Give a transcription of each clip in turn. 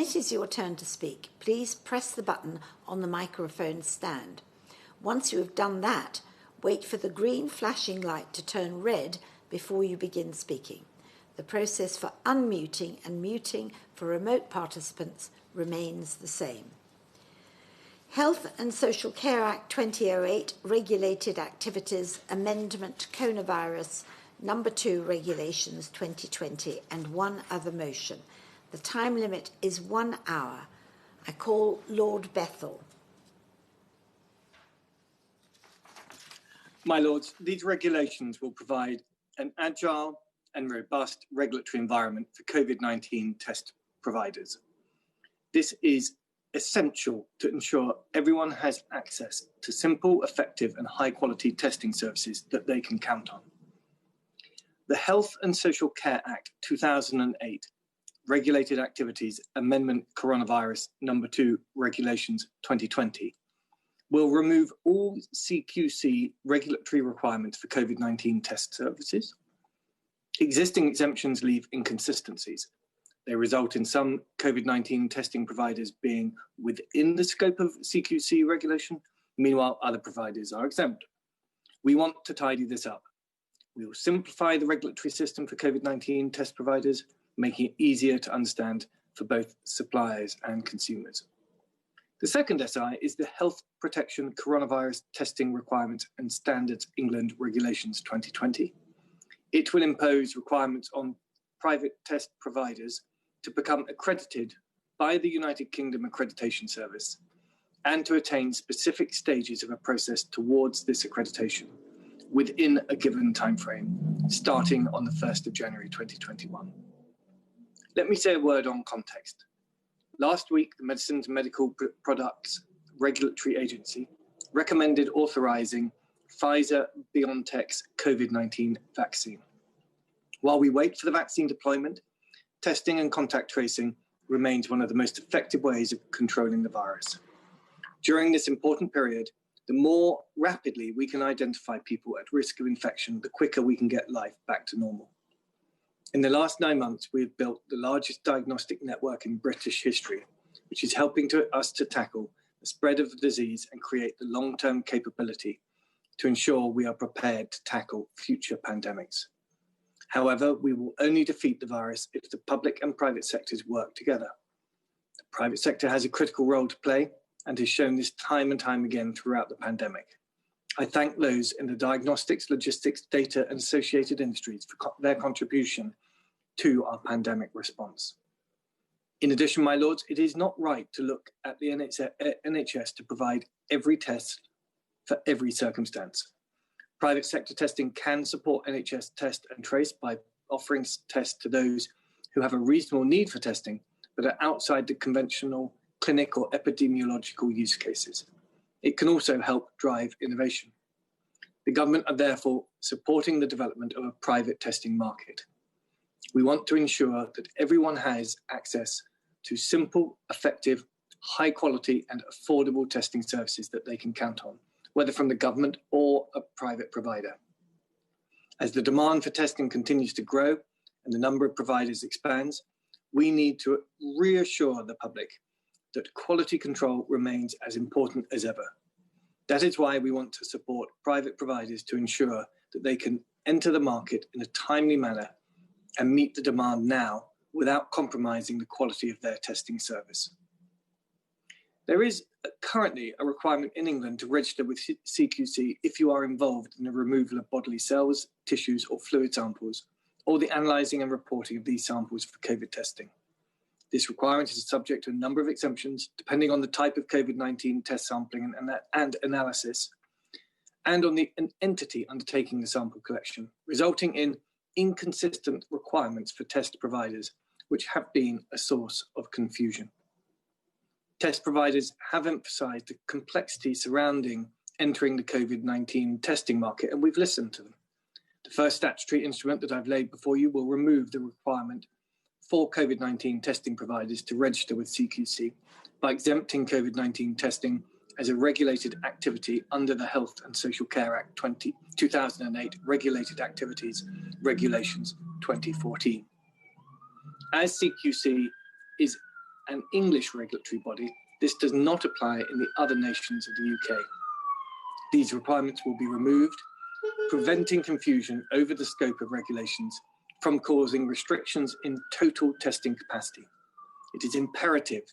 it is your turn to speak, please press the button on the microphone stand. Once you have done that, wait for the green flashing light to turn red before you begin speaking. The process for unmuting and muting for remote participants remains the same. Health and Social Care Act 2008, Regulated Activities Amendment, Coronavirus, Number 2 Regulations 2020, and one other motion. The time limit is 1 hour. I call Lord Bethell. My Lords, these regulations will provide an agile and robust regulatory environment for COVID-19 test providers. This is essential to ensure everyone has access to simple, effective and high-quality testing services that they can count on. The Health and Social Care Act 2008, Regulated Activities Amendment Coronavirus Number 2 Regulations 2020, will remove all CQC regulatory requirements for COVID-19 test services. Existing exemptions leave inconsistencies. They result in some COVID-19 testing providers being within the scope of CQC regulation, meanwhile other providers are exempt. We want to tidy this up. We will simplify the regulatory system for COVID-19 test providers, making it easier to understand for both suppliers and consumers. The second SI is the Health Protection Coronavirus Testing Requirements and Standards England Regulations 2020. It will impose requirements on private test providers to become accredited by the United Kingdom Accreditation Service and to attain specific stages of a process towards this accreditation within a given timeframe, starting on the 1st of January 2021. Let me say a word on context. Last week, the Medicines and Medical Products Regulatory Agency recommended authorizing Pfizer-BioNTech's COVID-19 vaccine. While we wait for the vaccine deployment, testing and contact tracing remains one of the most effective ways of controlling the virus. During this important period, the more rapidly we can identify people at risk of infection, the quicker we can get life back to normal. In the last 9 months, we have built the largest diagnostic network in British history, which is helping us to tackle the spread of the disease and create the long-term capability to ensure we are prepared to tackle future pandemics. However, we will only defeat the virus if the public and private sectors work together. The private sector has a critical role to play and has shown this time and time again throughout the pandemic. I thank those in the diagnostics, logistics, data and associated industries for their contribution to our pandemic response. In addition, my Lords, it is not right to look at the NHS to provide every test for every circumstance. Private sector testing can support NHS test and trace by offering tests to those who have a reasonable need for testing, but are outside the conventional clinic or epidemiological use cases. It can also help drive innovation. The government are therefore supporting the development of a private testing market. We want to ensure that everyone has access to simple, effective, high quality and affordable testing services that they can count on, whether from the government or a private provider. As the demand for testing continues to grow and the number of providers expands, we need to reassure the public that quality control remains as important as ever. That is why we want to support private providers to ensure that they can enter the market in a timely manner and meet the demand now without compromising the quality of their testing service. There is currently a requirement in England to register with CQC if you are involved in the removal of bodily cells, tissues or fluid samples, or the analysing and reporting of these samples for COVID testing. This requirement is subject to a number of exemptions, depending on the type of COVID-19 test sampling and analysis, and on the entity undertaking the sample collection, resulting in inconsistent requirements for test providers, which have been a source of confusion. Test providers have emphasised the complexity surrounding entering the COVID-19 testing market, and we've listened to them. The first statutory instrument that I've laid before you will remove the requirement for COVID-19 testing providers to register with CQC by exempting COVID-19 testing as a regulated activity under the Health and Social Care Act 2008 Regulated Activities Regulations 2014. As CQC is an English regulatory body, this does not apply in the other nations of the UK. These requirements will be removed, preventing confusion over the scope of regulations from causing restrictions in total testing capacity. It is imperative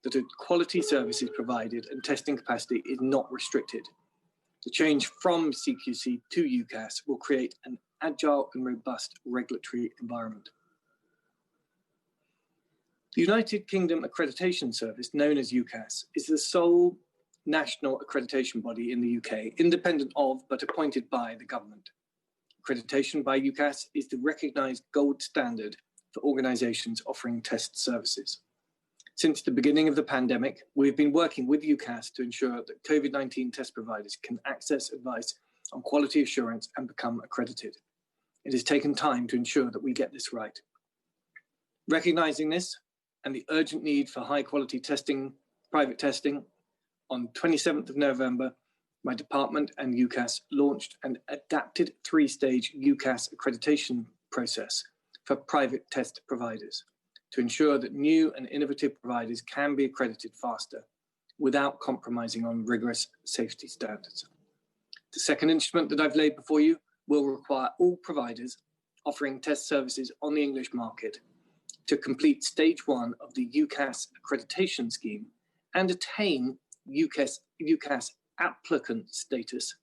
that a quality service is provided and testing capacity is not restricted. The change from CQC to UCAS will create an agile and robust regulatory environment. The United Kingdom Accreditation Service, known as UCAS, is the sole national accreditation body in the UK, independent of but appointed by the government. Accreditation by UCAS is the recognised gold standard for organisations offering test services. Since the beginning of the pandemic, we've been working with UCAS to ensure that COVID-19 test providers can access advice on quality assurance and become accredited. It has taken time to ensure that we get this right. Recognising this and the urgent need for high quality testing, private testing, on 27th of November, my department and UCAS launched an adapted 3-stage UCAS accreditation process for private test providers to ensure that new and innovative providers can be accredited faster without compromising on rigorous safety standards. The second instrument that I've laid before you will require all providers offering test services on the English market to complete stage 1 of the UCAS accreditation scheme and attain UCAS applicant status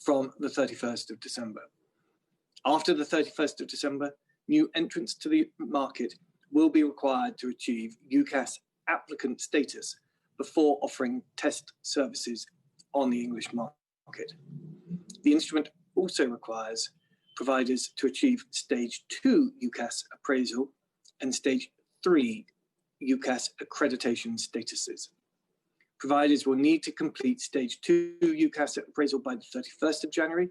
from the 31st of December. After the 31st of December, new entrants to the market will be required to achieve UCAS applicant status before offering test services on the English market. The instrument also requires providers to achieve stage 2 UCAS appraisal and stage 3 UCAS accreditation statuses. Providers will need to complete stage 2 UCAS appraisal by the 31st of January,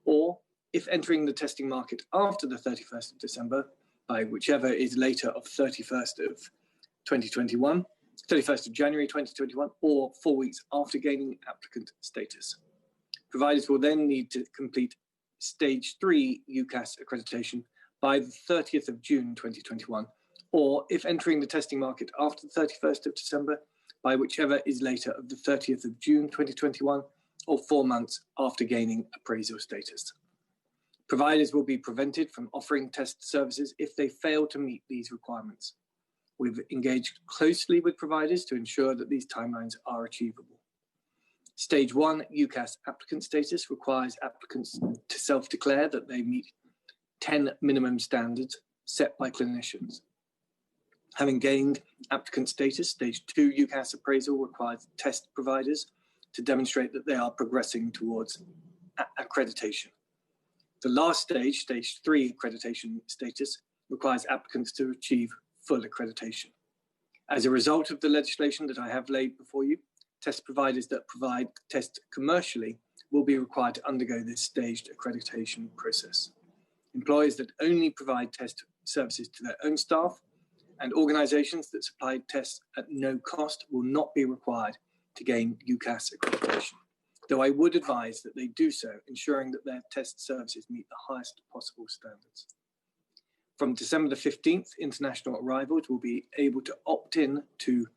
or if entering the testing market after the 31st of December, by whichever is later of 31st of 2021, 31st of January 2021, or 4 weeks after gaining applicant status. Providers will then need to complete stage 3 UCAS accreditation by the 30th of June 2021, or if entering the testing market after the 31st of December, by whichever is later of the 30th of June 2021, or 4 months after gaining appraisal status. Providers will be prevented from offering test services if they fail to meet these requirements. We've engaged closely with providers to ensure that these timelines are achievable. Stage 1 UCAS applicant status requires applicants to self-declare that they meet 10 minimum standards set by clinicians. Having gained applicant status, stage 2 UCAS appraisal requires test providers to demonstrate that they are progressing towards accreditation. The last stage, stage 3 accreditation status, requires applicants to achieve full accreditation. As a result of the legislation that I have laid before you, test providers that provide tests commercially will be required to undergo this staged accreditation process. Employers that only provide test services to their own staff and organisations that supply tests at no cost will not be required to gain UCAS accreditation, though I would advise that they do so, ensuring that their test services meet the highest possible standards. From December the 15th, international arrivals will be able to opt in to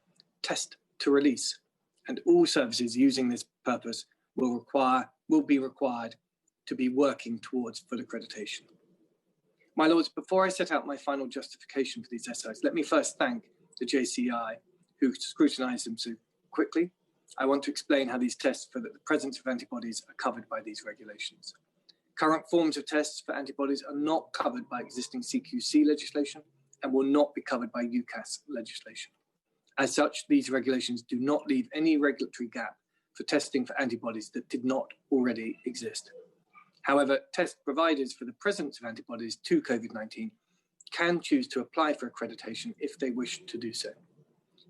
test to release, and all services using this purpose will be required to be working towards full accreditation. My Lords, before I set out my final justification for these essays, let me first thank the JCI who scrutinised them so quickly. I want to explain how these tests for the presence of antibodies are covered by these regulations. Current forms of tests for antibodies are not covered by existing CQC legislation and will not be covered by UCAS legislation. As such, these regulations do not leave any regulatory gap for testing for antibodies that did not already exist. However, test providers for the presence of antibodies to COVID-19 can choose to apply for accreditation if they wish to do so.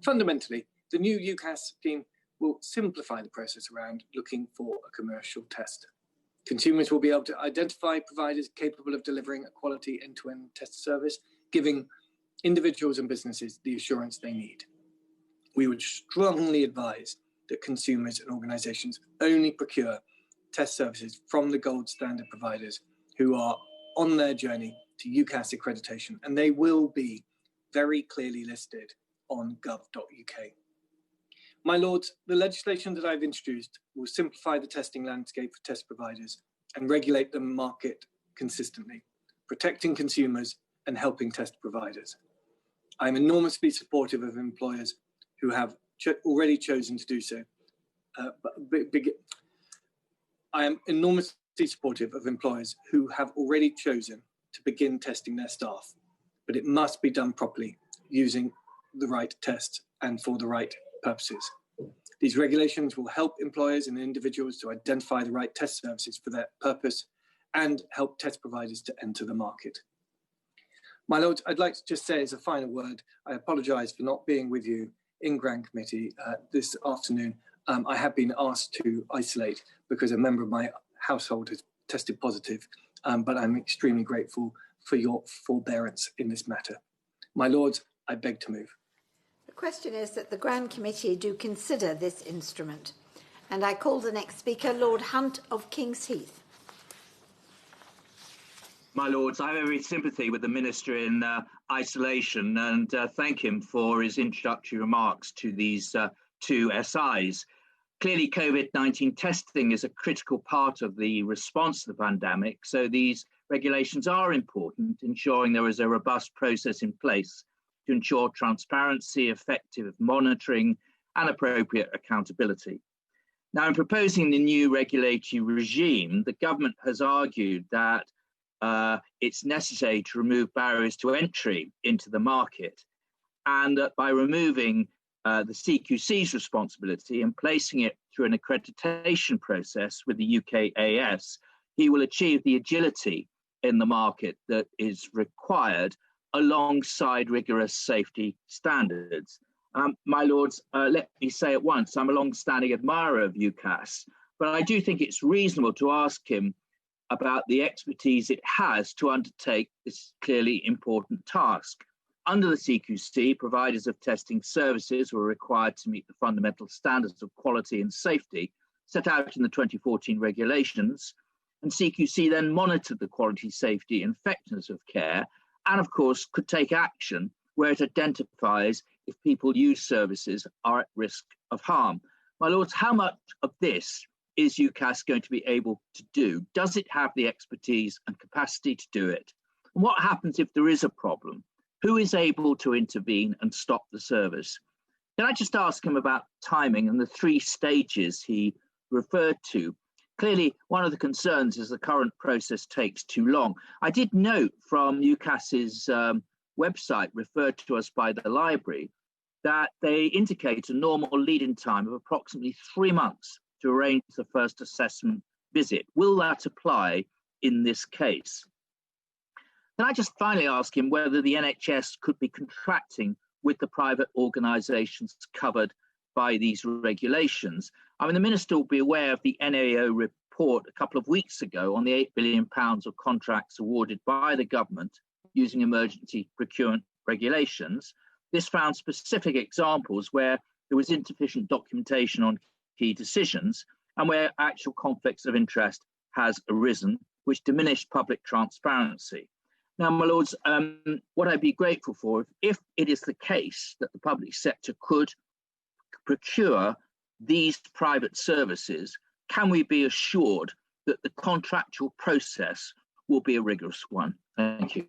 Fundamentally, the new UCAS scheme will simplify the process around looking for a commercial test. Consumers will be able to identify providers capable of delivering a quality end-to-end test service, giving individuals and businesses the assurance they need. We would strongly advise that consumers and organisations only procure test services from the gold standard providers who are on their journey to UCAS accreditation, and they will be very clearly listed www.testing.gov.uk. My Lords, the legislation that I've introduced will simplify the testing landscape for test providers and regulate the market consistently, protecting consumers and helping test providers. I'm enormously supportive of employers who have already chosen to do so. I am enormously supportive of employers who have already chosen to begin testing their staff, but it must be done properly, using the right tests and for the right purposes. These regulations will help employers and individuals to identify the right test services for their purpose and help test providers to enter the market. My Lords, I'd like to just say as a final word, I apologise for not being with you in Grand Committee this afternoon. I have been asked to isolate because a member of my household has tested positive, but I'm extremely grateful for your forbearance in this matter. My Lords, I beg to move. The question is that the Grand Committee do consider this instrument. And I call the next speaker, Lord Hunt of King's Heath. My Lords, I have every sympathy with the Minister in isolation and thank him for his introductory remarks to these two SIs. Clearly, COVID-19 testing is a critical part of the response to the pandemic, so these regulations are important, ensuring there is a robust process in place to ensure transparency, effective monitoring, and appropriate accountability. Now, in proposing the new regulatory regime, the government has argued that it's necessary to remove barriers to entry into the market, and that by removing the CQC's responsibility and placing it through an accreditation process with the UKAS, he will achieve the agility in the market that is required alongside rigorous safety standards. My Lords, let me say at once, I'm a long-standing admirer of UKAS, but I do think it's reasonable to ask him about the expertise it has to undertake this clearly important task. Under the CQC, providers of testing services were required to meet the fundamental standards of quality and safety set out in the 2014 regulations, and CQC then monitored the quality, safety, and effectiveness of care, and of course could take action where it identifies if people use services are at risk of harm. My Lords, how much of this is UKAS going to be able to do? Does it have the expertise and capacity to do it? And what happens if there is a problem? Who is able to intervene and stop the service? Can I just ask him about timing and the 3 stages he referred to? Clearly, one of the concerns is the current process takes too long. I did note from UKAS's website, referred to us by the library, that they indicate a normal lead-in time of approximately 3 months to arrange the first assessment visit. Will that apply in this case? Can I just finally ask him whether the NHS could be contracting with the private organisations covered by these regulations? I mean, the Minister will be aware of the NAO report a couple of weeks ago on the £8 billion of contracts awarded by the government using emergency procurement regulations. This found specific examples where there was insufficient documentation on key decisions and where actual conflicts of interest has arisen, which diminished public transparency. Now, my Lords, what I'd be grateful for, if it is the case that the public sector could procure these private services, can we be assured that the contractual process will be a rigorous one? Thank you.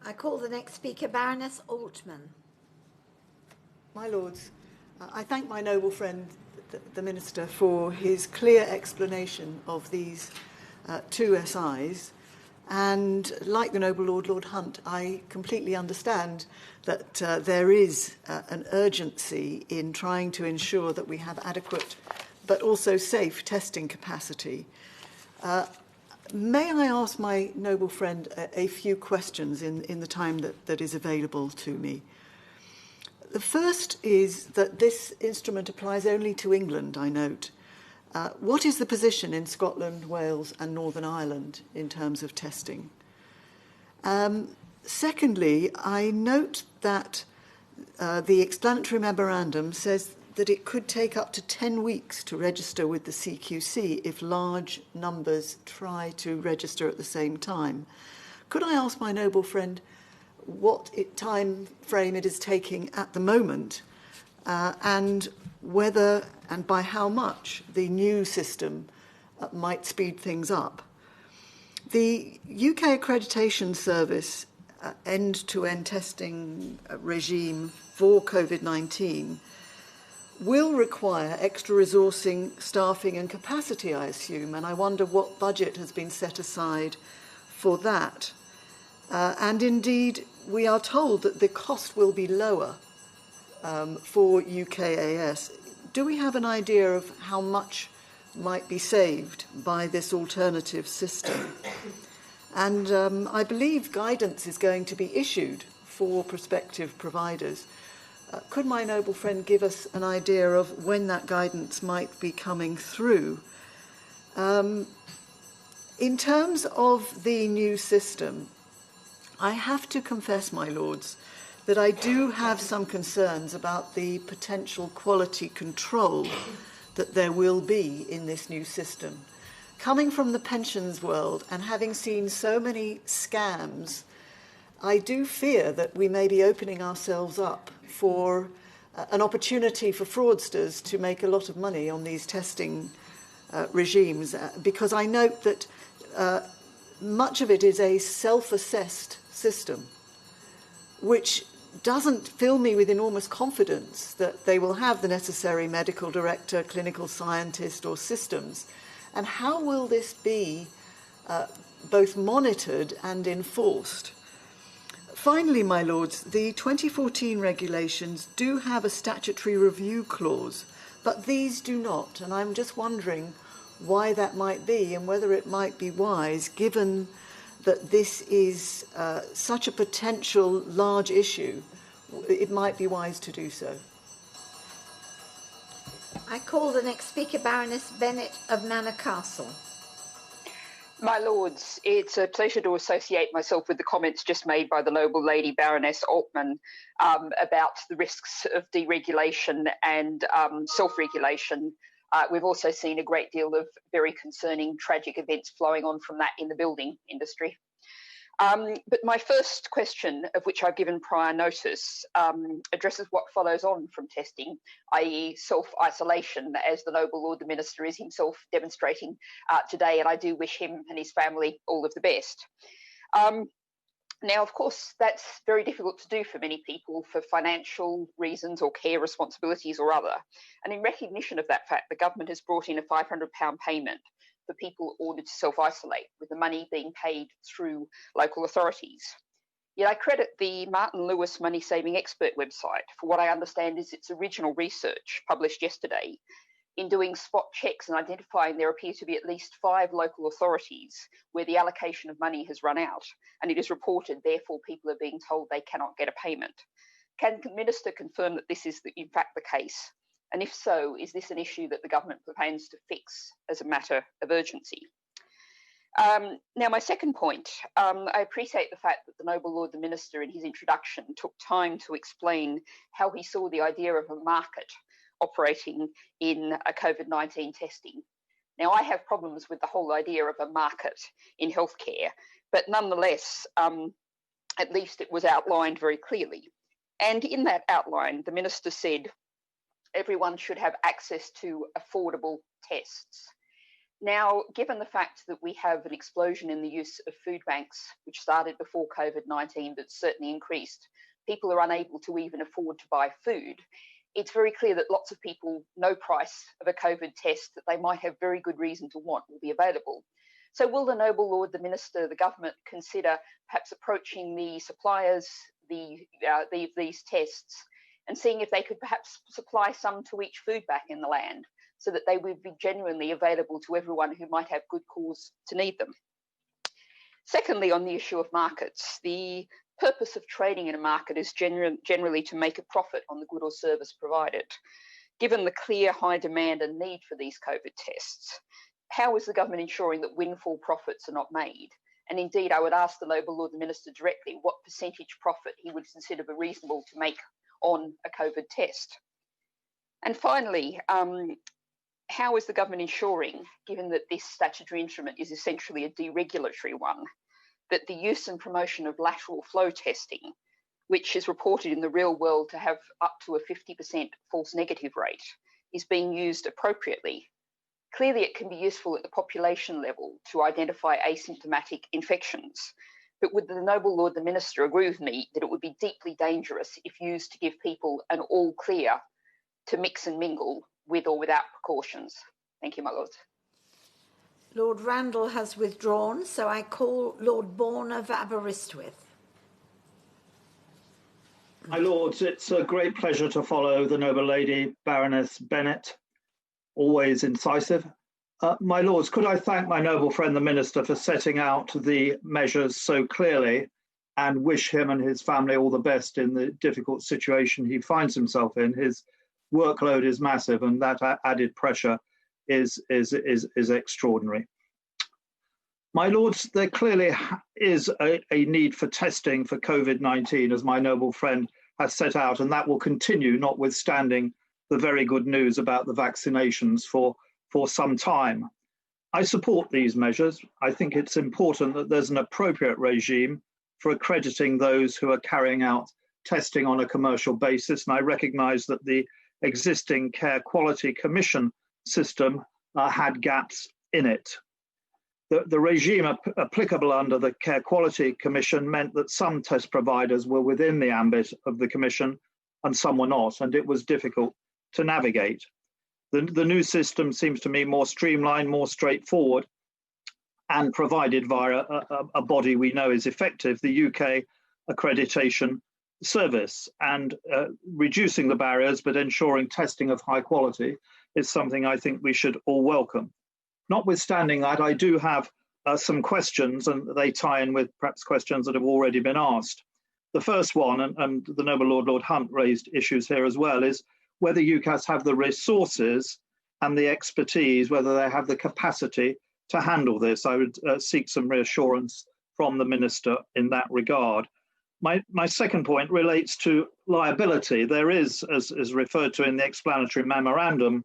I call the next speaker, Baroness Altman. My Lords, I thank my noble friend, the Minister, for his clear explanation of these 2 SIs. And like the noble Lord Hunt, I completely understand that there is an urgency in trying to ensure that we have adequate but also safe testing capacity. May I ask my noble friend a few questions in the time that is available to me? The first is that this instrument applies only to England, I note. What is the position in Scotland, Wales and Northern Ireland in terms of testing? Secondly, I note that the explanatory memorandum says that it could take up to 10 weeks to register with the CQC if large numbers try to register at the same time. Could I ask my noble friend what time frame it is taking at the moment, and whether and by how much the new system might speed things up. The UK Accreditation Service end-to-end testing regime for COVID-19 will require extra resourcing, staffing and capacity, I assume, and I wonder what budget has been set aside for that. And indeed, we are told that the cost will be lower for UKAS. Do we have an idea of how much might be saved by this alternative system? And I believe guidance is going to be issued for prospective providers. Could my noble friend give us an idea of when that guidance might be coming through? In terms of the new system, I have to confess, my lords, that I do have some concerns about the potential quality control that there will be in this new system. Coming from the pensions world and having seen so many scams, I do fear that we may be opening ourselves up for an opportunity for fraudsters to make a lot of money on these testing regimes, because I note that much of it is a self-assessed system, which doesn't fill me with enormous confidence that they will have the necessary medical director, clinical scientist or systems. And how will this be both monitored and enforced? Finally, my lords, the 2014 regulations do have a statutory review clause, but these do not. And I'm just wondering why that might be and whether it might be wise, given that this is such a potential large issue, it might be wise to do so. I call the next speaker Baroness Bennett of Manor Castle. My lords, it's a pleasure to associate myself with the comments just made by the noble lady Baroness Altman about the risks of deregulation and self-regulation. We've also seen a great deal of very concerning tragic events flowing on from that in the building industry. But my first question, of which I've given prior notice, addresses what follows on from testing, i.e. self-isolation, as the noble Lord the Minister is himself demonstrating today, and I do wish him and his family all of the best. Now, of course, that's very difficult to do for many people for financial reasons or care responsibilities or other. And in recognition of that fact, the government has brought in a £500 payment for people ordered to self-isolate, with the money being paid through local authorities. Yet I credit the Martin Lewis Money Saving Expert website for what I understand is its original research published yesterday. In doing spot checks and identifying there appear to be at least 5 local authorities where the allocation of money has run out, and it is reported, therefore, people are being told they cannot get a payment. Can the Minister confirm that this is in fact the case? And if so, is this an issue that the government plans to fix as a matter of urgency? Now, my second point, I appreciate the fact that the noble Lord the Minister in his introduction took time to explain how he saw the idea of a market operating in a COVID-19 testing. Now, I have problems with the whole idea of a market in healthcare, but nonetheless, at least it was outlined very clearly. And in that outline, the Minister said everyone should have access to affordable tests. Now, given the fact that we have an explosion in the use of food banks, which started before COVID-19 but certainly increased, people are unable to even afford to buy food. It's very clear that lots of people, no price of a COVID test that they might have very good reason to want will be available. So will the noble Lord, the Minister, the government consider perhaps approaching the suppliers, these tests, and seeing if they could perhaps supply some to each food bank in the land so that they would be genuinely available to everyone who might have good cause to need them? Secondly, on the issue of markets, the purpose of trading in a market is generally to make a profit on the good or service provided. Given the clear high demand and need for these COVID tests, how is the government ensuring that windfall profits are not made? And indeed, I would ask the noble Lord the Minister directly what percentage profit he would consider reasonable to make on a COVID test. And finally, how is the government ensuring, given that this statutory instrument is essentially a deregulatory one, that the use and promotion of lateral flow testing, which is reported in the real world to have up to a 50% false negative rate, is being used appropriately. Clearly, it can be useful at the population level to identify asymptomatic infections. But would the Noble Lord the Minister agree with me that it would be deeply dangerous if used to give people an all clear to mix and mingle with or without precautions? Thank you, my Lords. Lord Randall has withdrawn, so I call Lord Bourne of Aberystwyth. My Lords, it's a great pleasure to follow the noble lady, Baroness Bennett, always incisive. My Lords, could I thank my noble friend, the Minister, for setting out the measures so clearly and wish him and his family all the best in the difficult situation he finds himself in. His workload is massive and that added pressure is extraordinary. My Lords, there clearly is a need for testing for COVID-19, as my noble friend has set out, and that will continue, notwithstanding the very good news about the vaccinations for some time. I support these measures. I think it's important that there's an appropriate regime for accrediting those who are carrying out testing on a commercial basis, and I recognise that the existing Care Quality Commission system had gaps in it. The regime applicable under the Care Quality Commission meant that some test providers were within the ambit of the Commission and some were not, and it was difficult to navigate. The new system seems to me more streamlined, more straightforward, and provided via a body we know is effective, the UK Accreditation Service. And reducing the barriers but ensuring testing of high quality is something I think we should all welcome. Notwithstanding that, I do have some questions, and they tie in with perhaps questions that have already been asked. The first one, and the noble Lord Hunt raised issues here as well, is whether UCAS have the resources and the expertise, whether they have the capacity to handle this. I would seek some reassurance from the Minister in that regard. My second point relates to liability. There is, as referred to in the explanatory memorandum,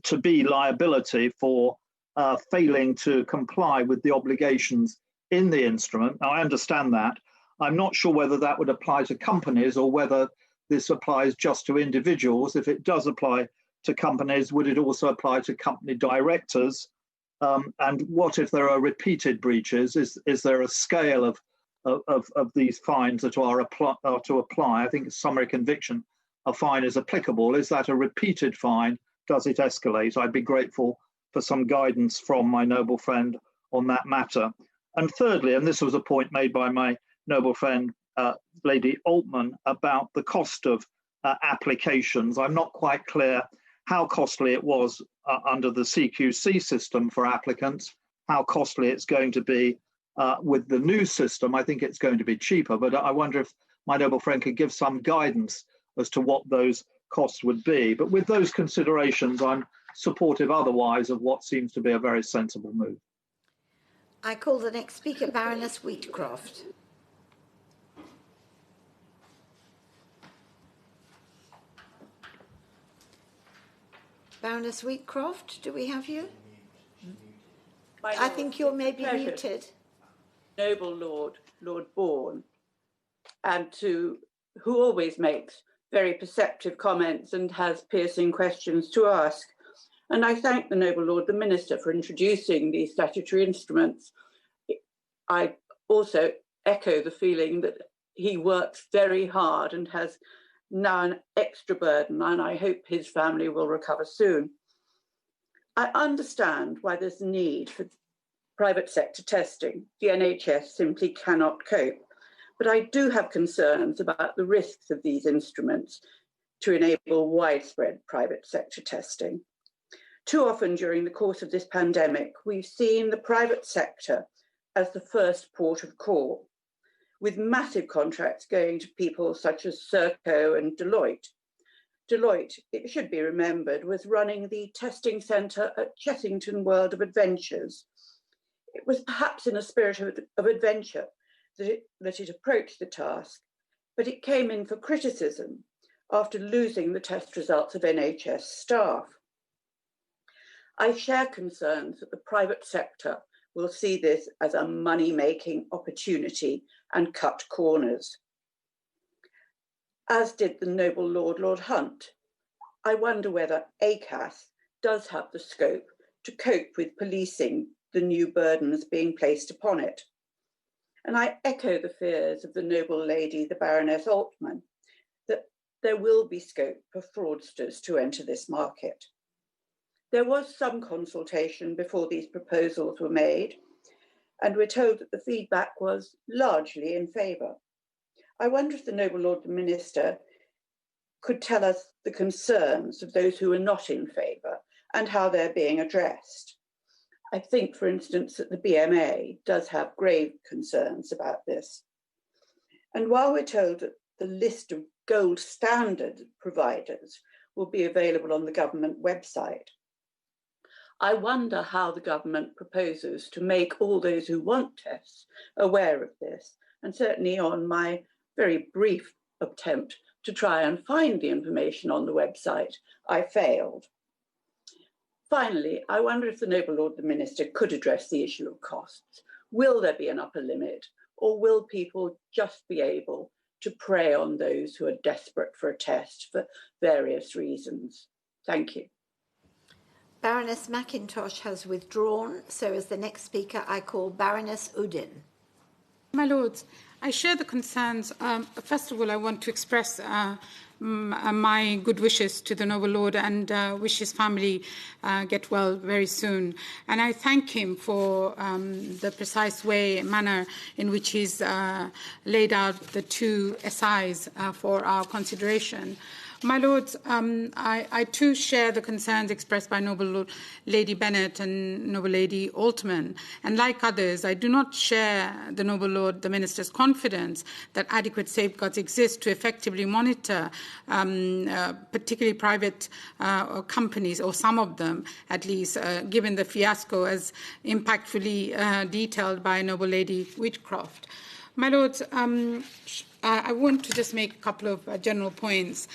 to be liability for failing to comply with the obligations in the instrument. Now, I understand that. I'm not sure whether that would apply to companies or whether this applies just to individuals. If it does apply to companies, would it also apply to company directors? And what if there are repeated breaches? Is there a scale of these fines that are to apply? I think a summary conviction, a fine is applicable. Is that a repeated fine? Does it escalate? I'd be grateful for some guidance from my noble friend on that matter. And thirdly, and this was a point made by my noble friend, Lady Altman, about the cost of applications. I'm not quite clear how costly it was under the CQC system for applicants, how costly it's going to be with the new system. I think it's going to be cheaper, but I wonder if my noble friend could give some guidance as to what those costs would be. But with those considerations, I'm supportive otherwise of what seems to be a very sensible move. I call the next speaker Baroness Wheatcroft. Baroness Wheatcroft, do we have you? I think you're maybe muted. Noble Lord Bourne, and who always makes very perceptive comments and has piercing questions to ask. And I thank the noble Lord the Minister for introducing these statutory instruments. I also echo the feeling that he works very hard and has now an extra burden, and I hope his family will recover soon. I understand why there's need for private sector testing. The NHS simply cannot cope. But I do have concerns about the risks of these instruments to enable widespread private sector testing. Too often during the course of this pandemic, we've seen the private sector as the first port of call, with massive contracts going to people such as Serco and Deloitte. Deloitte, it should be remembered, was running the testing centre at Chessington World of Adventures. It was perhaps in a spirit of adventure that it approached the task, but it came in for criticism after losing the test results of NHS staff. I share concerns that the private sector will see this as a money-making opportunity and cut corners. As did the noble Lord Hunt. I wonder whether ACAS does have the scope to cope with policing the new burdens being placed upon it. And I echo the fears of the noble lady, the Baroness Altman, that there will be scope for fraudsters to enter this market. There was some consultation before these proposals were made, and we're told that the feedback was largely in favour. I wonder if the noble Lord the Minister could tell us the concerns of those who are not in favour and how they're being addressed. I think, for instance, that the BMA does have grave concerns about this. And while we're told that the list of gold standard providers will be available on the government website, I wonder how the government proposes to make all those who want tests aware of this. And certainly on my very brief attempt to try and find the information on the website, I failed. Finally, I wonder if the noble Lord the Minister could address the issue of costs. Will there be an upper limit, or will people just be able to prey on those who are desperate for a test for various reasons? Thank you. Baroness McIntosh has withdrawn, so as the next speaker I call Baroness Udin. My Lords, I share the concerns. First of all, I want to express my good wishes to the noble Lord and wish his family get well very soon. And I thank him for the precise manner in which he's laid out the two SIs for our consideration. My Lords, I too share the concerns expressed by Noble Lady Bennett and Noble Lady Altman. And like others, I do not share the Noble Lord, the Minister's confidence that adequate safeguards exist to effectively monitor particularly private companies, or some of them at least, given the fiasco as impactfully detailed by Noble Lady Whitcroft. My Lords, I want to just make a couple of general points.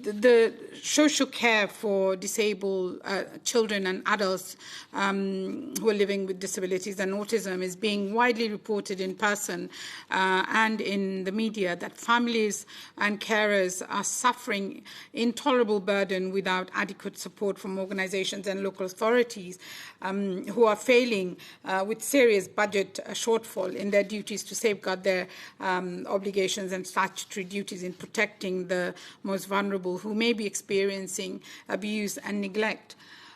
The social care for disabled children and adults who are living with disabilities and autism is being widely reported in person and in the media that families and carers are suffering intolerable burden without adequate support from organizations and local authorities who are failing with serious budget shortfall in their duties to safeguard their obligations and statutory duties in protecting the most vulnerable who may be experiencing abuse and neglect.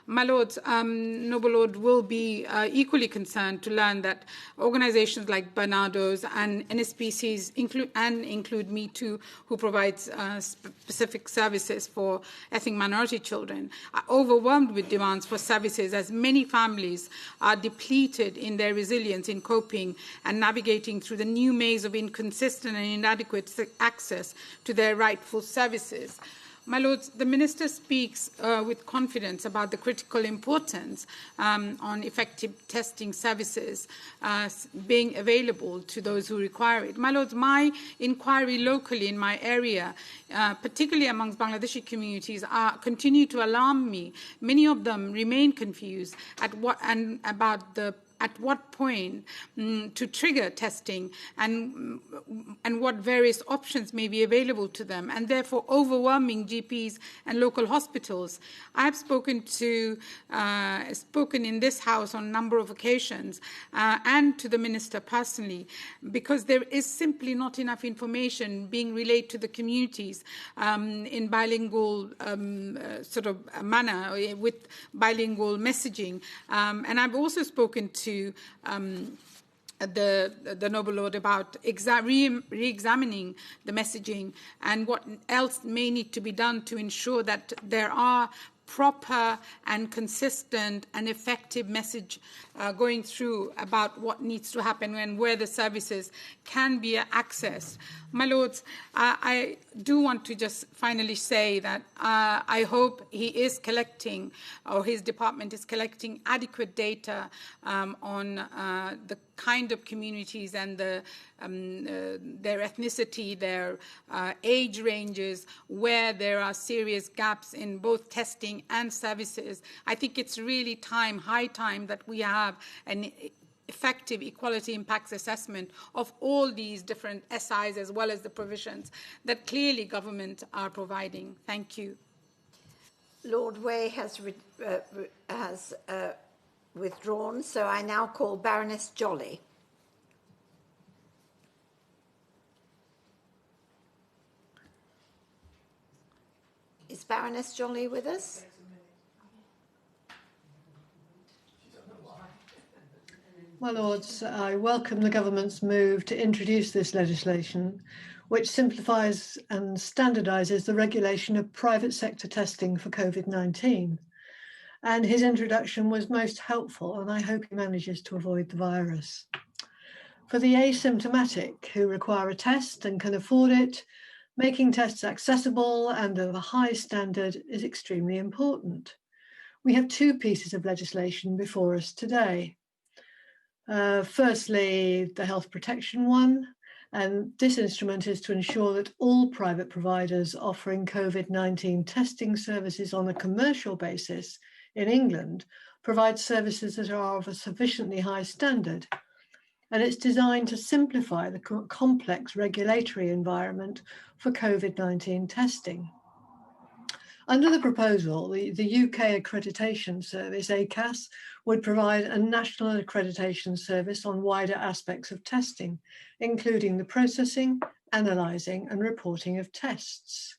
My Lords, Noble Lord will be equally concerned to learn that organizations like Barnardo's and NSPCs include Me Too, who provides specific services for ethnic minority children, are overwhelmed with demands for services as many families are depleted in their resilience in coping and navigating through the new maze of inconsistent and inadequate access to their rightful services. My Lords, the Minister speaks with confidence about the critical importance on effective testing services being available to those who require it. My Lords, my inquiry locally in my area, particularly amongst Bangladeshi communities, continue to alarm me. Many of them remain confused at what point to trigger testing and what various options may be available to them, and therefore overwhelming GPs and local hospitals. I have spoken in this House on a number of occasions and to the Minister personally, because there is simply not enough information being relayed to the communities in bilingual sort of manner with bilingual messaging. And I've also spoken to the Noble Lord about re-examining the messaging and what else may need to be done to ensure that there are proper and consistent and effective message going through about what needs to happen and where the services can be accessed. My Lords, I do want to just finally say that I hope he is collecting, or his department is collecting, adequate data on the kind of communities and their ethnicity, their age ranges, where there are serious gaps in both testing and services. I think it's really high time that we have an effective equality impacts assessment of all these different SIs as well as the provisions that clearly government are providing. Thank you. Lord Way has withdrawn, so I now call Baroness Jolly. Is Baroness Jolly with us? My Lords, I welcome the government's move to introduce this legislation, which simplifies and standardises the regulation of private sector testing for COVID-19. And his introduction was most helpful, and I hope he manages to avoid the virus. For the asymptomatic who require a test and can afford it, making tests accessible and of a high standard is extremely important. We have two pieces of legislation before us today. Firstly, the health protection one, and this instrument is to ensure that all private providers offering COVID-19 testing services on a commercial basis in England provide services that are of a sufficiently high standard. And it's designed to simplify the complex regulatory environment for COVID-19 testing. Under the proposal, the UK Accreditation Service, ACAS, would provide a national accreditation service on wider aspects of testing, including the processing, analysing and reporting of tests.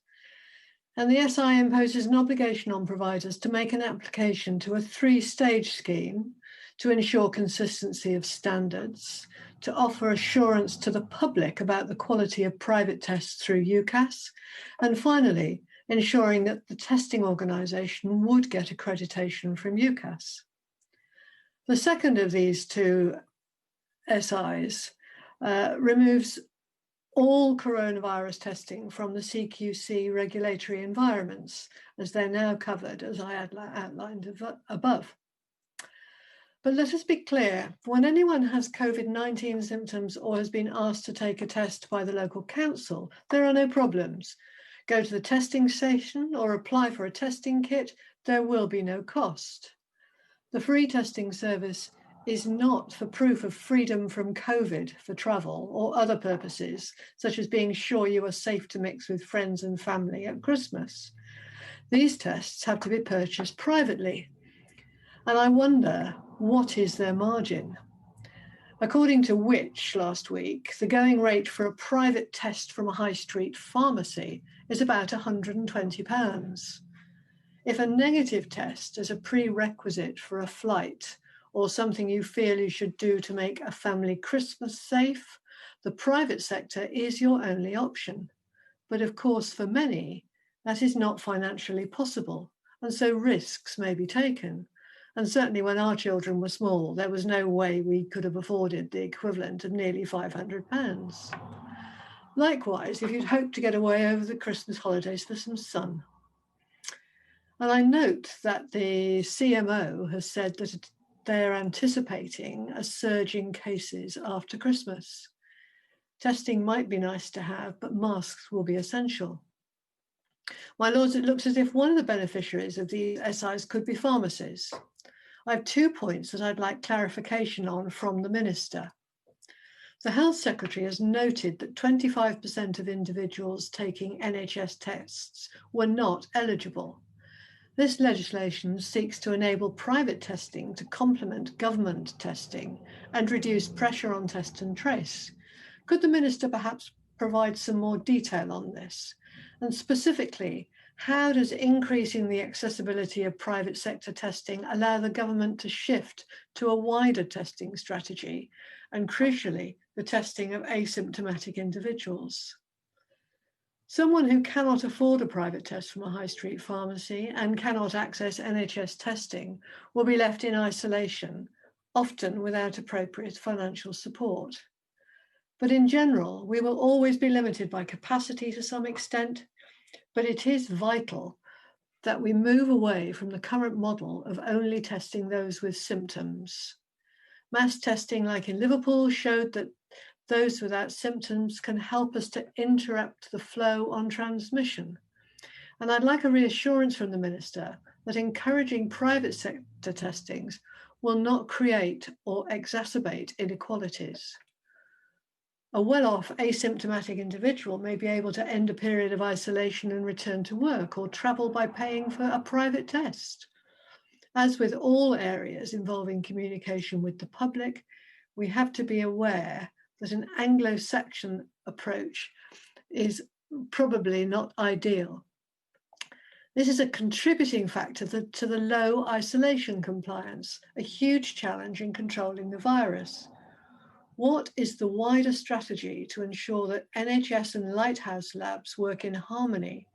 And the SI imposes an obligation on providers to make an application to a three-stage scheme to ensure consistency of standards, to offer assurance to the public about the quality of private tests through UCAS, and finally, ensuring that the testing organisation would get accreditation from UCAS. The second of these two SIs removes all coronavirus testing from the CQC regulatory environments, as they're now covered, as I outlined above. But let us be clear, when anyone has COVID-19 symptoms or has been asked to take a test by the local council, there are no problems. Go to the testing station or apply for a testing kit, there will be no cost. The free testing service is not for proof of freedom from COVID for travel or other purposes, such as being sure you are safe to mix with friends and family at Christmas. These tests have to be purchased privately. And I wonder, what is their margin? According to Which last week, the going rate for a private test from a high street pharmacy is about £120. If a negative test is a prerequisite for a flight or something you feel you should do to make a family Christmas safe, the private sector is your only option. But of course, for many, that is not financially possible, and so risks may be taken. And certainly when our children were small, there was no way we could have afforded the equivalent of nearly £500. Likewise, if you'd hoped to get away over the Christmas holidays for some sun. And I note that the CMO has said that they're anticipating a surge in cases after Christmas. Testing might be nice to have, but masks will be essential. My Lords, it looks as if one of the beneficiaries of these SIs could be pharmacies. I have 2 points that I'd like clarification on from the Minister. The Health Secretary has noted that 25% of individuals taking NHS tests were not eligible. This legislation seeks to enable private testing to complement government testing and reduce pressure on test and trace. Could the Minister perhaps provide some more detail on this? And specifically, how does increasing the accessibility of private sector testing allow the government to shift to a wider testing strategy and, crucially, the testing of asymptomatic individuals? Someone who cannot afford a private test from a high street pharmacy and cannot access NHS testing will be left in isolation, often without appropriate financial support. But in general, we will always be limited by capacity to some extent, but it is vital that we move away from the current model of only testing those with symptoms. Mass testing, like in Liverpool, showed that those without symptoms can help us to interrupt the flow on transmission. And I'd like a reassurance from the Minister that encouraging private sector testings will not create or exacerbate inequalities. A well-off asymptomatic individual may be able to end a period of isolation and return to work, or travel by paying for a private test. As with all areas involving communication with the public, we have to be aware that an Anglo-Saxon approach is probably not ideal. This is a contributing factor to the low isolation compliance, a huge challenge in controlling the virus. What is the wider strategy to ensure that NHS and Lighthouse labs work in harmony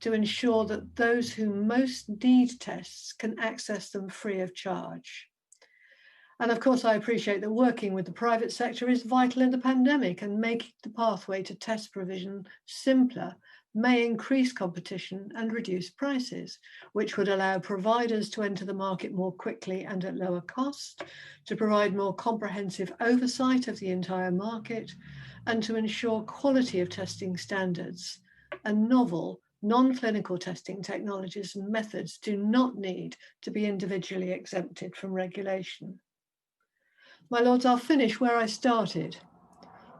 to ensure that those who most need tests can access them free of charge? And of course, I appreciate that working with the private sector is vital in the pandemic, and making the pathway to test provision simpler may increase competition and reduce prices, which would allow providers to enter the market more quickly and at lower cost, to provide more comprehensive oversight of the entire market, and to ensure quality of testing standards. And novel, non-clinical testing technologies and methods do not need to be individually exempted from regulation. My Lords, I'll finish where I started.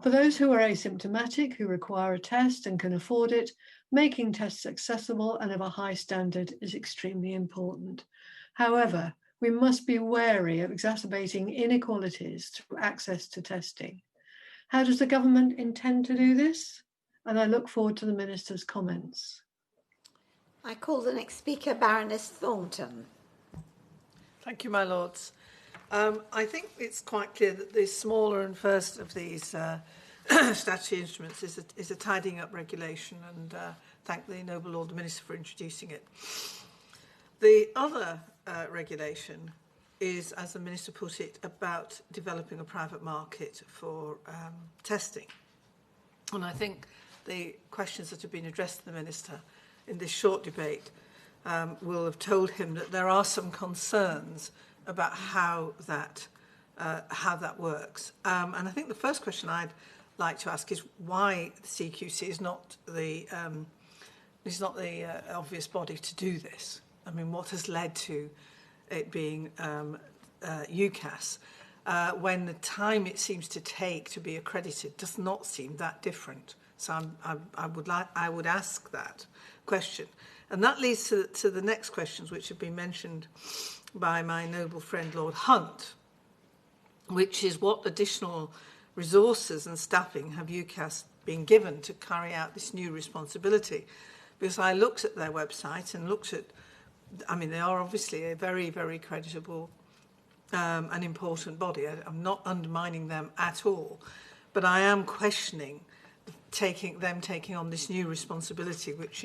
For those who are asymptomatic, who require a test and can afford it, making tests accessible and of a high standard is extremely important. However, we must be wary of exacerbating inequalities through access to testing. How does the government intend to do this? And I look forward to the Minister's comments. I call the next speaker, Baroness Thornton. Thank you, my Lords. I think it's quite clear that the smaller and first of these statutory instruments is a tidying up regulation, and thank the Noble Lord the Minister for introducing it. The other regulation is, as the Minister put it, about developing a private market for testing. And I think the questions that have been addressed to the Minister in this short debate will have told him that there are some concerns about how that works. And I think the first question I'd like to ask is why the CQC is not the obvious body to do this. I mean, what has led to it being UCAS when the time it seems to take to be accredited does not seem that different? So I would ask that question, and that leads to the next questions, which have been mentioned by my noble friend Lord Hunt, which is what additional resources and staffing have UCAS been given to carry out this new responsibility? Because I looked at their website and looked at, I mean, they are obviously a very, very creditable and important body. I'm not undermining them at all, but I am questioning taking on this new responsibility, which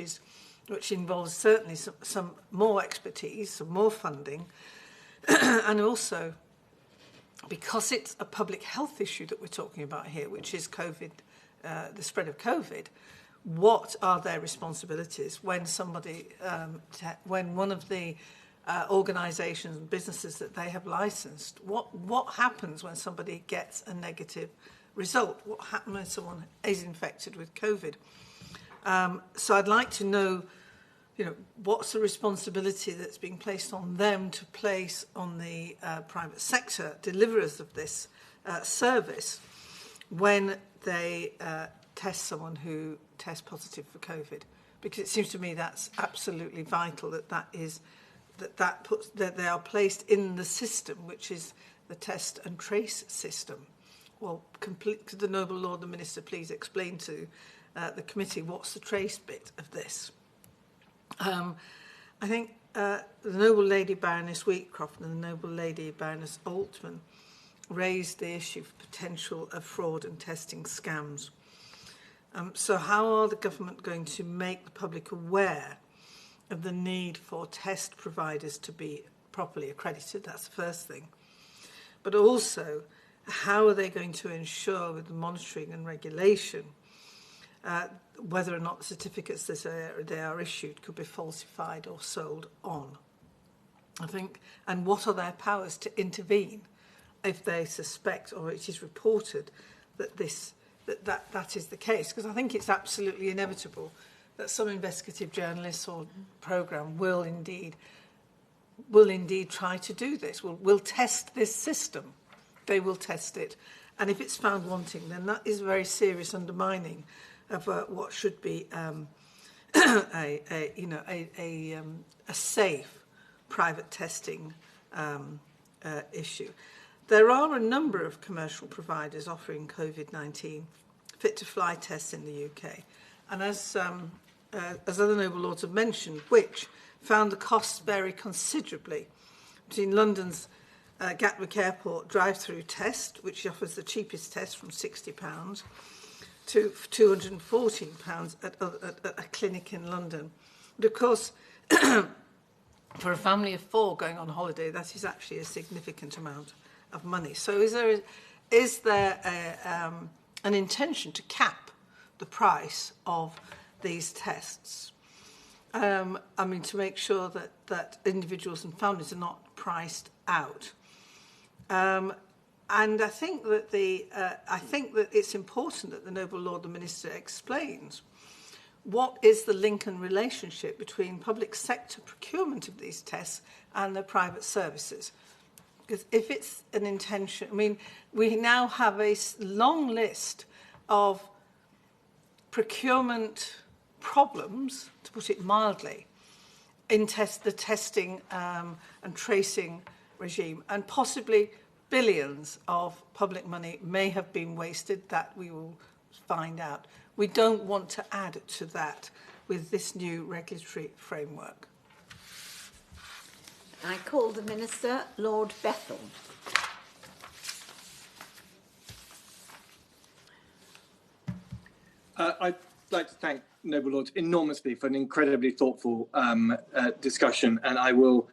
involves certainly some more expertise, some more funding, and also, because it's a public health issue that we're talking about here, which is COVID, the spread of COVID, what are their responsibilities when when one of the organisations and businesses that they have licensed, what happens when somebody gets a negative result? What happens when someone is infected with COVID? So I'd like to know, what's the responsibility that's being placed on them to place on the private sector deliverers of this service when they test someone who tests positive for COVID? Because it seems to me that's absolutely vital that they are placed in the system, which is the test and trace system. Well, could the Noble Lord the Minister please explain to the committee what's the trace bit of this? I think the Noble Lady Baroness Wheatcroft and the Noble Lady Baroness Altman raised the issue of potential of fraud and testing scams. So how are the government going to make the public aware of the need for test providers to be properly accredited? That's the first thing. But also, how are they going to ensure with the monitoring and regulation whether or not the certificates that they are issued could be falsified or sold on? I think, and what are their powers to intervene? if they suspect or it is reported that that is the case, because I think it's absolutely inevitable that some investigative journalists or programme will indeed try to do this, will test this system. They will test it. And if it's found wanting, then that is very serious undermining of what should be a safe private testing issue. There are a number of commercial providers offering COVID-19 fit-to-fly tests in the UK, and as other noble lords have mentioned, which found the costs vary considerably between London's Gatwick Airport drive-through test, which offers the cheapest test from £60, to £214 at a clinic in London. But of course, for a family of 4 going on holiday, that is actually a significant amount of money. So is there an intention to cap the price of these tests? I mean, to make sure that individuals and families are not priced out. And I think that it's important that the Noble Lord the Minister explains what is the link and relationship between public sector procurement of these tests and the private services. Because if it's an intention, I mean, we now have a long list of procurement problems, to put it mildly, in the testing and tracing regime, and possibly billions of public money may have been wasted. That we will find out. We don't want to add to that with this new regulatory framework. I call the Minister, Lord Bethell. I'd like to thank Noble Lords enormously for an incredibly thoughtful discussion, and I will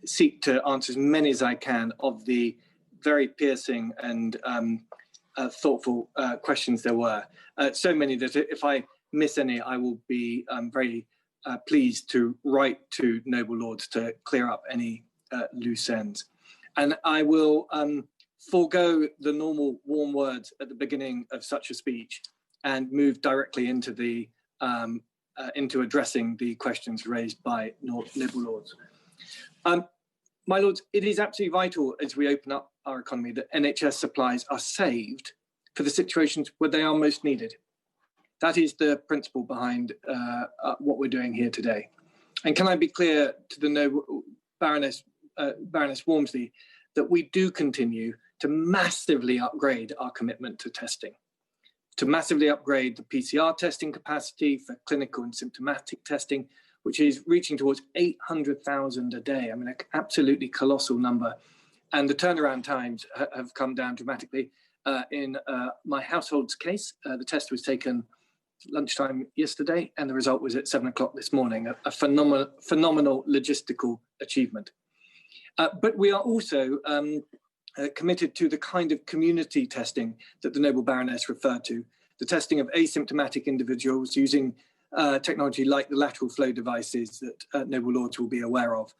seek to answer as many as I can of the very piercing and thoughtful questions there were. So many that if I miss any, I will be very pleased to write to Noble Lords to clear up any loose ends. And I will forego the normal warm words at the beginning of such a speech and move directly into the into addressing the questions raised by Noble Lords. My Lords, it is absolutely vital as we open up our economy that NHS supplies are saved for the situations where they are most needed. That is the principle behind what we're doing here today. And can I be clear to the noble Baroness Walmsley that we do continue to massively upgrade our commitment to testing, to massively upgrade the PCR testing capacity for clinical and symptomatic testing, which is reaching towards 800,000 a day. I mean, an absolutely colossal number. And the turnaround times have come down dramatically. In my household's case, the test was taken lunchtime yesterday, and the result was at 7 o'clock this morning, a phenomenal logistical achievement. But we are also committed to the kind of community testing that the Noble Baroness referred to, the testing of asymptomatic individuals using technology like the lateral flow devices that Noble Lords will be aware of,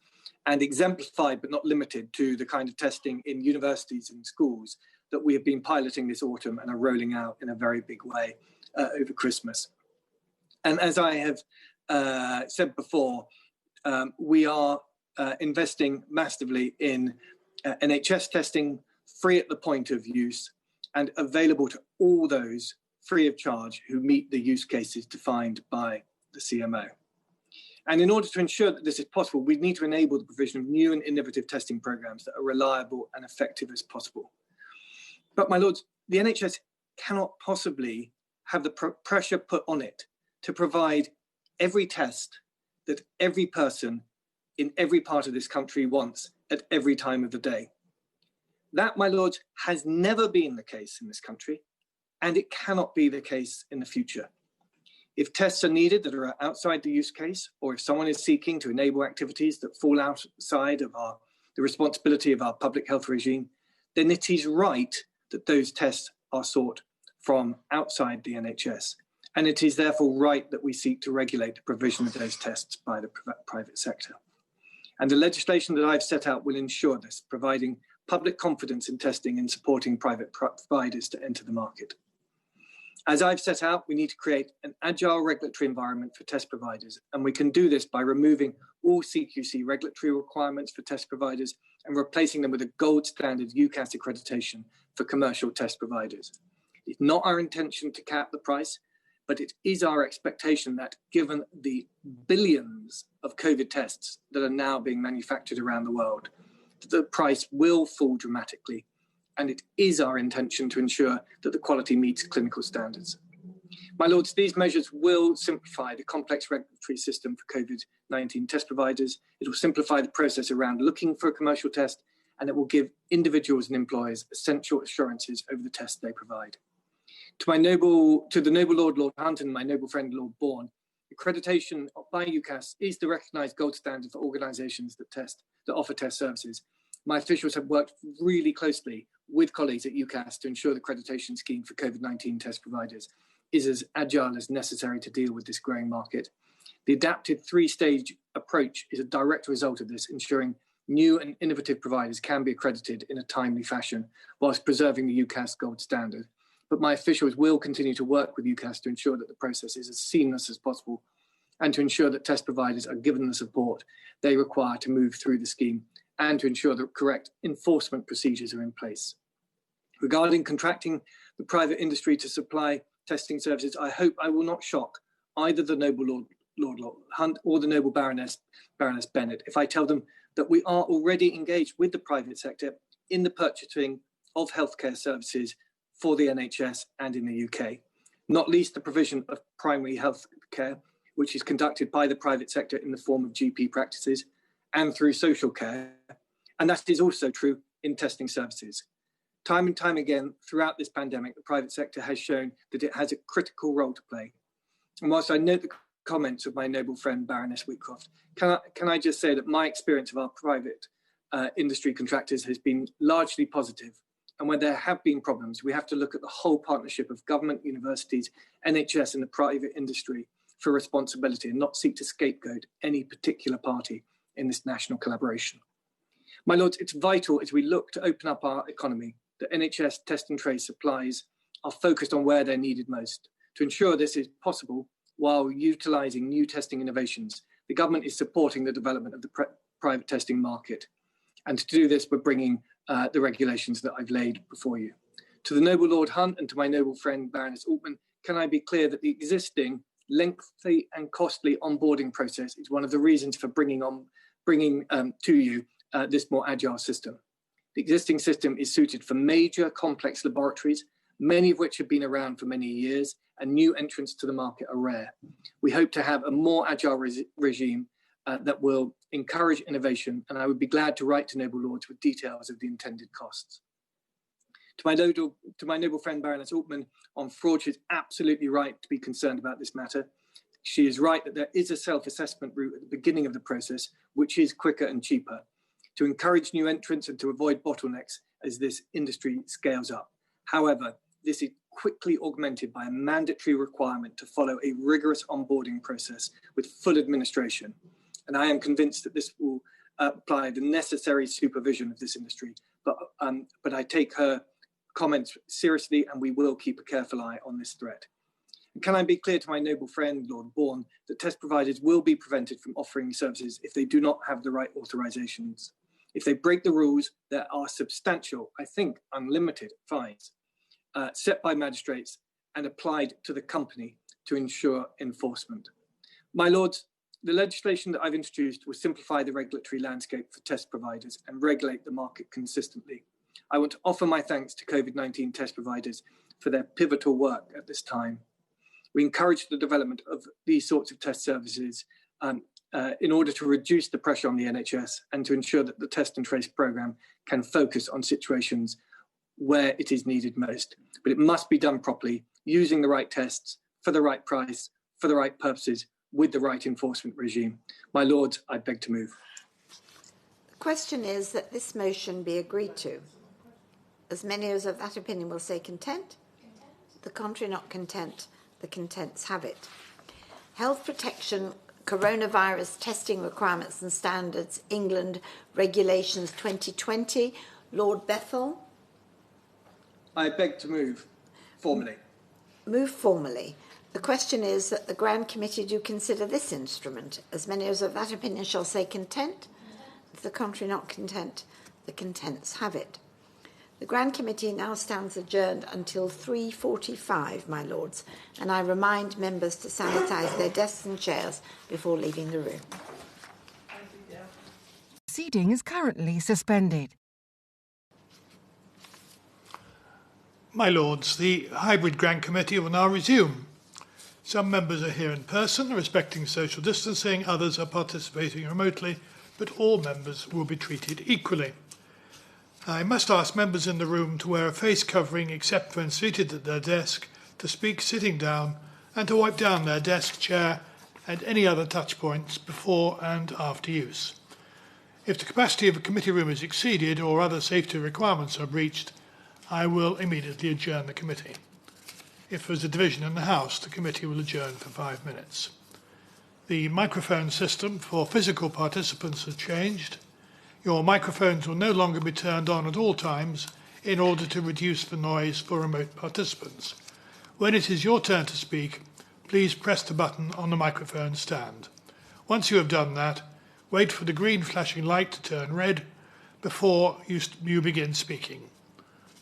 and exemplified but not limited to the kind of testing in universities and schools that we have been piloting this autumn and are rolling out in a very big way over Christmas. And as I have said before, we are investing massively in NHS testing, free at the point of use and available to all those free of charge who meet the use cases defined by the CMO. And in order to ensure that this is possible, we need to enable the provision of new and innovative testing programs that are reliable and effective as possible. But my Lords, the NHS cannot possibly have the pressure put on it to provide every test that every person in every part of this country wants at every time of the day. That, my Lords, has never been the case in this country, and it cannot be the case in the future. If tests are needed that are outside the use case, or if someone is seeking to enable activities that fall outside of the responsibility of our public health regime, then it is right that those tests are sought from outside the NHS. And it is therefore right that we seek to regulate the provision of those tests by the private sector. And the legislation that I've set out will ensure this, providing public confidence in testing and supporting private providers to enter the market. As I've set out, we need to create an agile regulatory environment for test providers, and we can do this by removing all CQC regulatory requirements for test providers and replacing them with a gold standard UCAS accreditation for commercial test providers. It's not our intention to cap the price, but it is our expectation that given the billions of COVID tests that are now being manufactured around the world, the price will fall dramatically. And it is our intention to ensure that the quality meets clinical standards. My Lords, these measures will simplify the complex regulatory system for COVID-19 test providers. It will simplify the process around looking for a commercial test, and it will give individuals and employers essential assurances over the tests they provide. To the noble Lord Hunt, and my noble friend Lord Bourne, accreditation by UCAS is the recognised gold standard for organisations that offer test services. My officials have worked really closely with colleagues at UCAS to ensure the accreditation scheme for COVID-19 test providers is as agile as necessary to deal with this growing market. The adapted three-stage approach is a direct result of this, ensuring new and innovative providers can be accredited in a timely fashion whilst preserving the UCAS gold standard. But my officials will continue to work with UCAS to ensure that the process is as seamless as possible and to ensure that test providers are given the support they require to move through the scheme and to ensure that correct enforcement procedures are in place. Regarding contracting the private industry to supply testing services, I hope I will not shock either the noble Lord Hunt or the noble Baroness Bennett if I tell them that we are already engaged with the private sector in the purchasing of healthcare services for the NHS and in the UK, not least the provision of primary health care, which is conducted by the private sector in the form of GP practices and through social care. And that is also true in testing services. Time and time again, throughout this pandemic, the private sector has shown that it has a critical role to play. And whilst I note the comments of my noble friend Baroness Wheatcroft, can I just say that my experience of our private industry contractors has been largely positive. And when there have been problems, we have to look at the whole partnership of government, universities, NHS and the private industry for responsibility and not seek to scapegoat any particular party in this national collaboration. My Lords, it's vital as we look to open up our economy that NHS test and trace supplies are focused on where they're needed most. To ensure this is possible while utilising new testing innovations, the government is supporting the development of the private testing market. And to do this, we're bringing the regulations that I've laid before you. To the noble Lord Hunt and to my noble friend Baroness Altman, can I be clear that the existing lengthy and costly onboarding process is one of the reasons for bringing to you this more agile system. The existing system is suited for major complex laboratories, many of which have been around for many years, and new entrants to the market are rare. We hope to have a more agile regime that will encourage innovation, and I would be glad to write to noble lords with details of the intended costs. To my noble friend Baroness Altman on fraud, she's absolutely right to be concerned about this matter. She is right that there is a self-assessment route at the beginning of the process, which is quicker and cheaper, to encourage new entrants and to avoid bottlenecks as this industry scales up. However, this is quickly augmented by a mandatory requirement to follow a rigorous onboarding process with full administration. And I am convinced that this will apply the necessary supervision of this industry. But I take her comments seriously, and we will keep a careful eye on this threat. And can I be clear to my noble friend, Lord Bourne, that test providers will be prevented from offering services if they do not have the right authorisations. If they break the rules, there are substantial, I think unlimited fines set by magistrates and applied to the company to ensure enforcement. My Lords, the legislation that I've introduced will simplify the regulatory landscape for test providers and regulate the market consistently. I want to offer my thanks to COVID-19 test providers for their pivotal work at this time. We encourage the development of these sorts of test services in order to reduce the pressure on the NHS and to ensure that the test and trace programme can focus on situations where it is needed most. But it must be done properly, using the right tests for the right price, for the right purposes, with the right enforcement regime. My Lords, I beg to move. The question is that this motion be agreed to. As many as of that opinion will say content, the contrary not content, the contents have it. Health Protection Coronavirus Testing Requirements and Standards, England, Regulations 2020, Lord Bethel? I beg to move formally. Move formally. The question is that the Grand Committee do consider this instrument. As many as of that opinion shall say content. If the contrary not content, the contents have it. The Grand Committee now stands adjourned until 3:45, my lords, and I remind members to sanitise their desks and chairs before leaving the room. Proceeding is currently suspended. My lords, the hybrid Grand Committee will now resume. Some members are here in person, respecting social distancing, others are participating remotely, but all members will be treated equally. I must ask members in the room to wear a face covering except when seated at their desk, to speak sitting down, and to wipe down their desk, chair, and any other touch points before and after use. If the capacity of a committee room is exceeded or other safety requirements are breached, I will immediately adjourn the committee. If there's a division in the House, the committee will adjourn for 5 minutes. The microphone system for physical participants has changed. Your microphones will no longer be turned on at all times in order to reduce the noise for remote participants. When it is your turn to speak, please press the button on the microphone stand. Once you have done that, wait for the green flashing light to turn red before you begin speaking.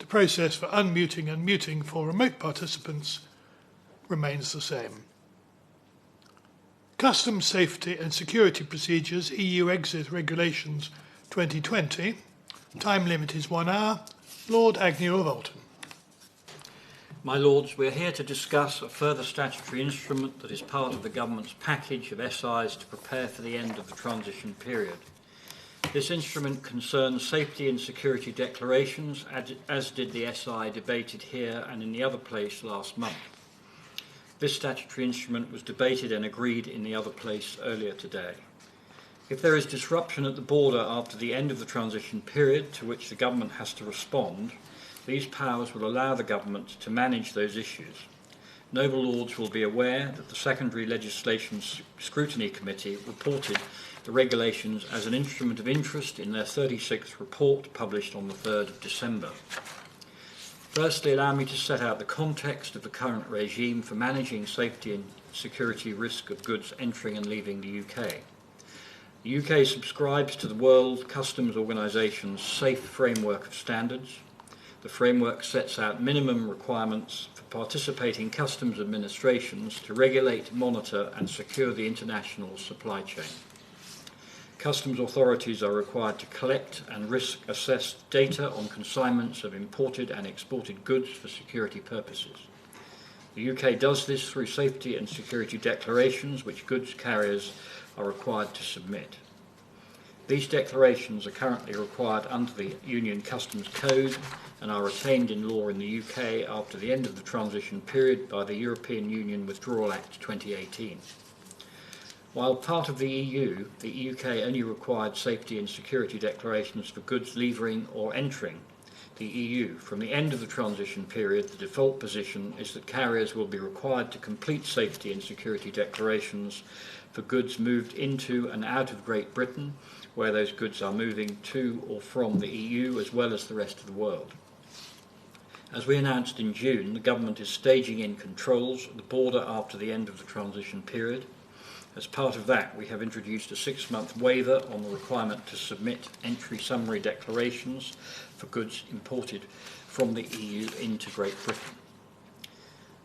The process for unmuting and muting for remote participants remains the same. Customs Safety and Security Procedures, EU Exit Regulations 2020. Time limit is 1 hour. Lord Agnew of Oldham. My Lords, we are here to discuss a further statutory instrument that is part of the Government's package of SIs to prepare for the end of the transition period. This instrument concerns safety and security declarations, as did the SI debated here and in the other place last month. This statutory instrument was debated and agreed in the other place earlier today. If there is disruption at the border after the end of the transition period to which the Government has to respond, these powers will allow the Government to manage those issues. Noble Lords will be aware that the Secondary Legislation Scrutiny Committee reported the regulations as an instrument of interest in their 36th report published on the 3rd of December. Firstly, allow me to set out the context of the current regime for managing safety and security risk of goods entering and leaving the UK. The UK subscribes to the World Customs Organisation's Safe Framework of Standards. The framework sets out minimum requirements for participating customs administrations to regulate, monitor and secure the international supply chain. Customs authorities are required to collect and risk assess data on consignments of imported and exported goods for security purposes. The UK does this through safety and security declarations which goods carriers are required to submit. These declarations are currently required under the Union Customs Code and are retained in law in the UK after the end of the transition period by the European Union Withdrawal Act 2018. While part of the EU, the UK only required safety and security declarations for goods leaving or entering the EU. From the end of the transition period, the default position is that carriers will be required to complete safety and security declarations for goods moved into and out of Great Britain, where those goods are moving to or from the EU, as well as the rest of the world. As we announced in June, the Government is staging in controls at the border after the end of the transition period. As part of that, we have introduced a 6-month waiver on the requirement to submit entry summary declarations for goods imported from the EU into Great Britain.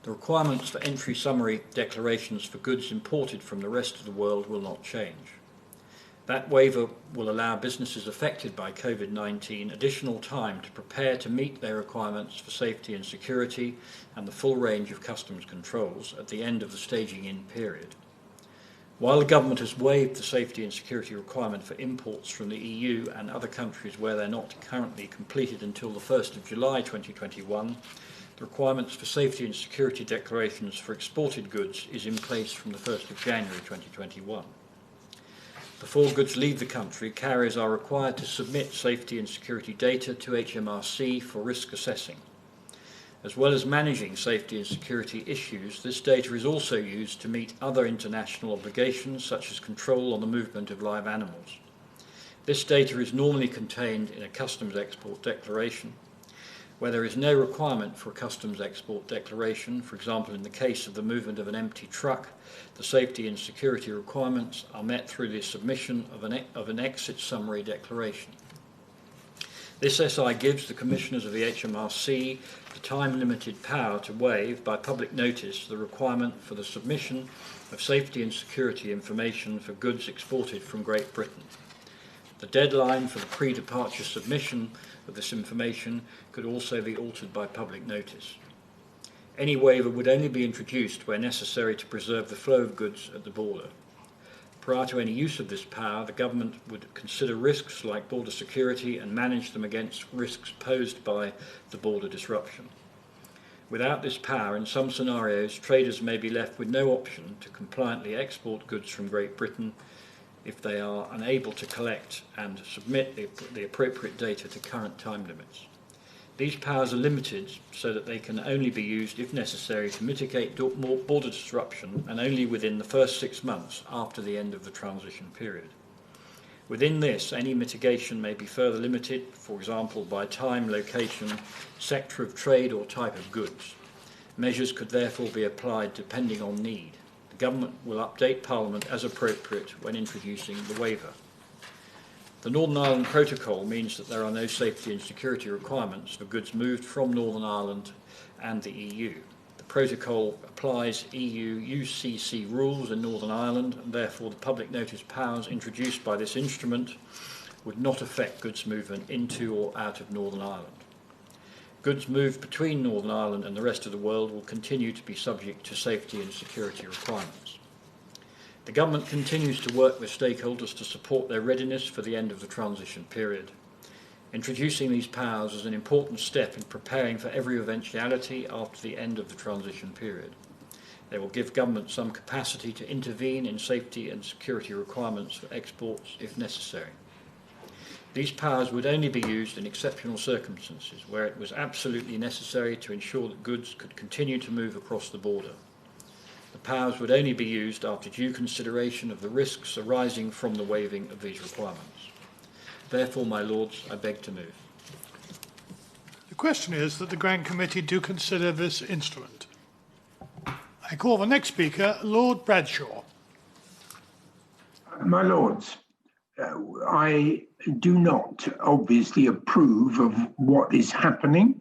The requirements for entry summary declarations for goods imported from the rest of the world will not change. That waiver will allow businesses affected by COVID-19 additional time to prepare to meet their requirements for safety and security and the full range of customs controls at the end of the staging in period. While the Government has waived the safety and security requirement for imports from the EU and other countries where they're not currently completed until the 1st of July 2021, the requirements for safety and security declarations for exported goods is in place from the 1st of January 2021. Before goods leave the country, carriers are required to submit safety and security data to HMRC for risk assessing. As well as managing safety and security issues, this data is also used to meet other international obligations such as control on the movement of live animals. This data is normally contained in a customs export declaration. Where there is no requirement for a customs export declaration, for example in the case of the movement of an empty truck, the safety and security requirements are met through the submission of an exit summary declaration. This SI gives the Commissioners of the HMRC the time-limited power to waive by public notice the requirement for the submission of safety and security information for goods exported from Great Britain. The deadline for the pre-departure submission of this information could also be altered by public notice. Any waiver would only be introduced where necessary to preserve the flow of goods at the border. Prior to any use of this power, the government would consider risks like border security and manage them against risks posed by the border disruption. Without this power, in some scenarios, traders may be left with no option to compliantly export goods from Great Britain if they are unable to collect and submit the appropriate data to current time limits. These powers are limited so that they can only be used if necessary to mitigate border disruption and only within the first 6 months after the end of the transition period. Within this, any mitigation may be further limited, for example, by time, location, sector of trade or type of goods. Measures could therefore be applied depending on need. The Government will update Parliament as appropriate when introducing the waiver. The Northern Ireland Protocol means that there are no safety and security requirements for goods moved from Northern Ireland and the EU. The Protocol applies EU UCC rules in Northern Ireland, and therefore the public notice powers introduced by this instrument would not affect goods movement into or out of Northern Ireland. Goods moved between Northern Ireland and the rest of the world will continue to be subject to safety and security requirements. The Government continues to work with stakeholders to support their readiness for the end of the transition period. Introducing these powers is an important step in preparing for every eventuality after the end of the transition period. They will give Government some capacity to intervene in safety and security requirements for exports if necessary. These powers would only be used in exceptional circumstances where it was absolutely necessary to ensure that goods could continue to move across the border. The powers would only be used after due consideration of the risks arising from the waiving of these requirements. Therefore, my Lords, I beg to move. The question is that the Grant Committee do consider this instrument. I call the next speaker, Lord Bradshaw. My Lords, I do not obviously approve of what is happening.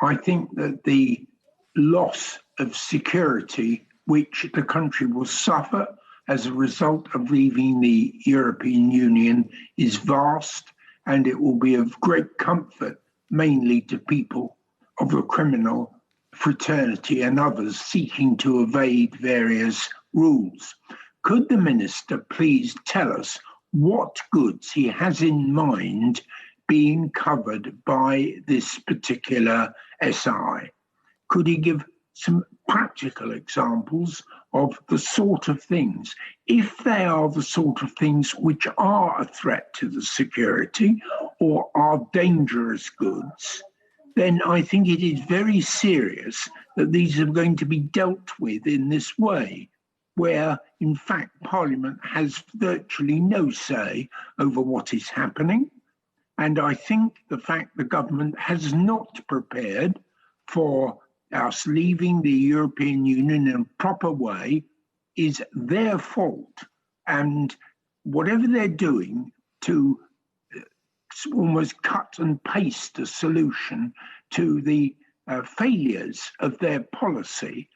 I think that the loss of security which the country will suffer as a result of leaving the European Union is vast, and it will be of great comfort mainly to people of the criminal fraternity and others seeking to evade various rules. Could the Minister please tell us what goods he has in mind being covered by this particular SI? Could he give some practical examples of the sort of things, if they are the sort of things which are a threat to the security or are dangerous goods, then I think it is very serious that these are going to be dealt with in this way, where in fact Parliament has virtually no say over what is happening. And I think the fact the government has not prepared for us leaving the European Union in a proper way is their fault. And whatever they're doing to almost cut and paste a solution to the failures of their policy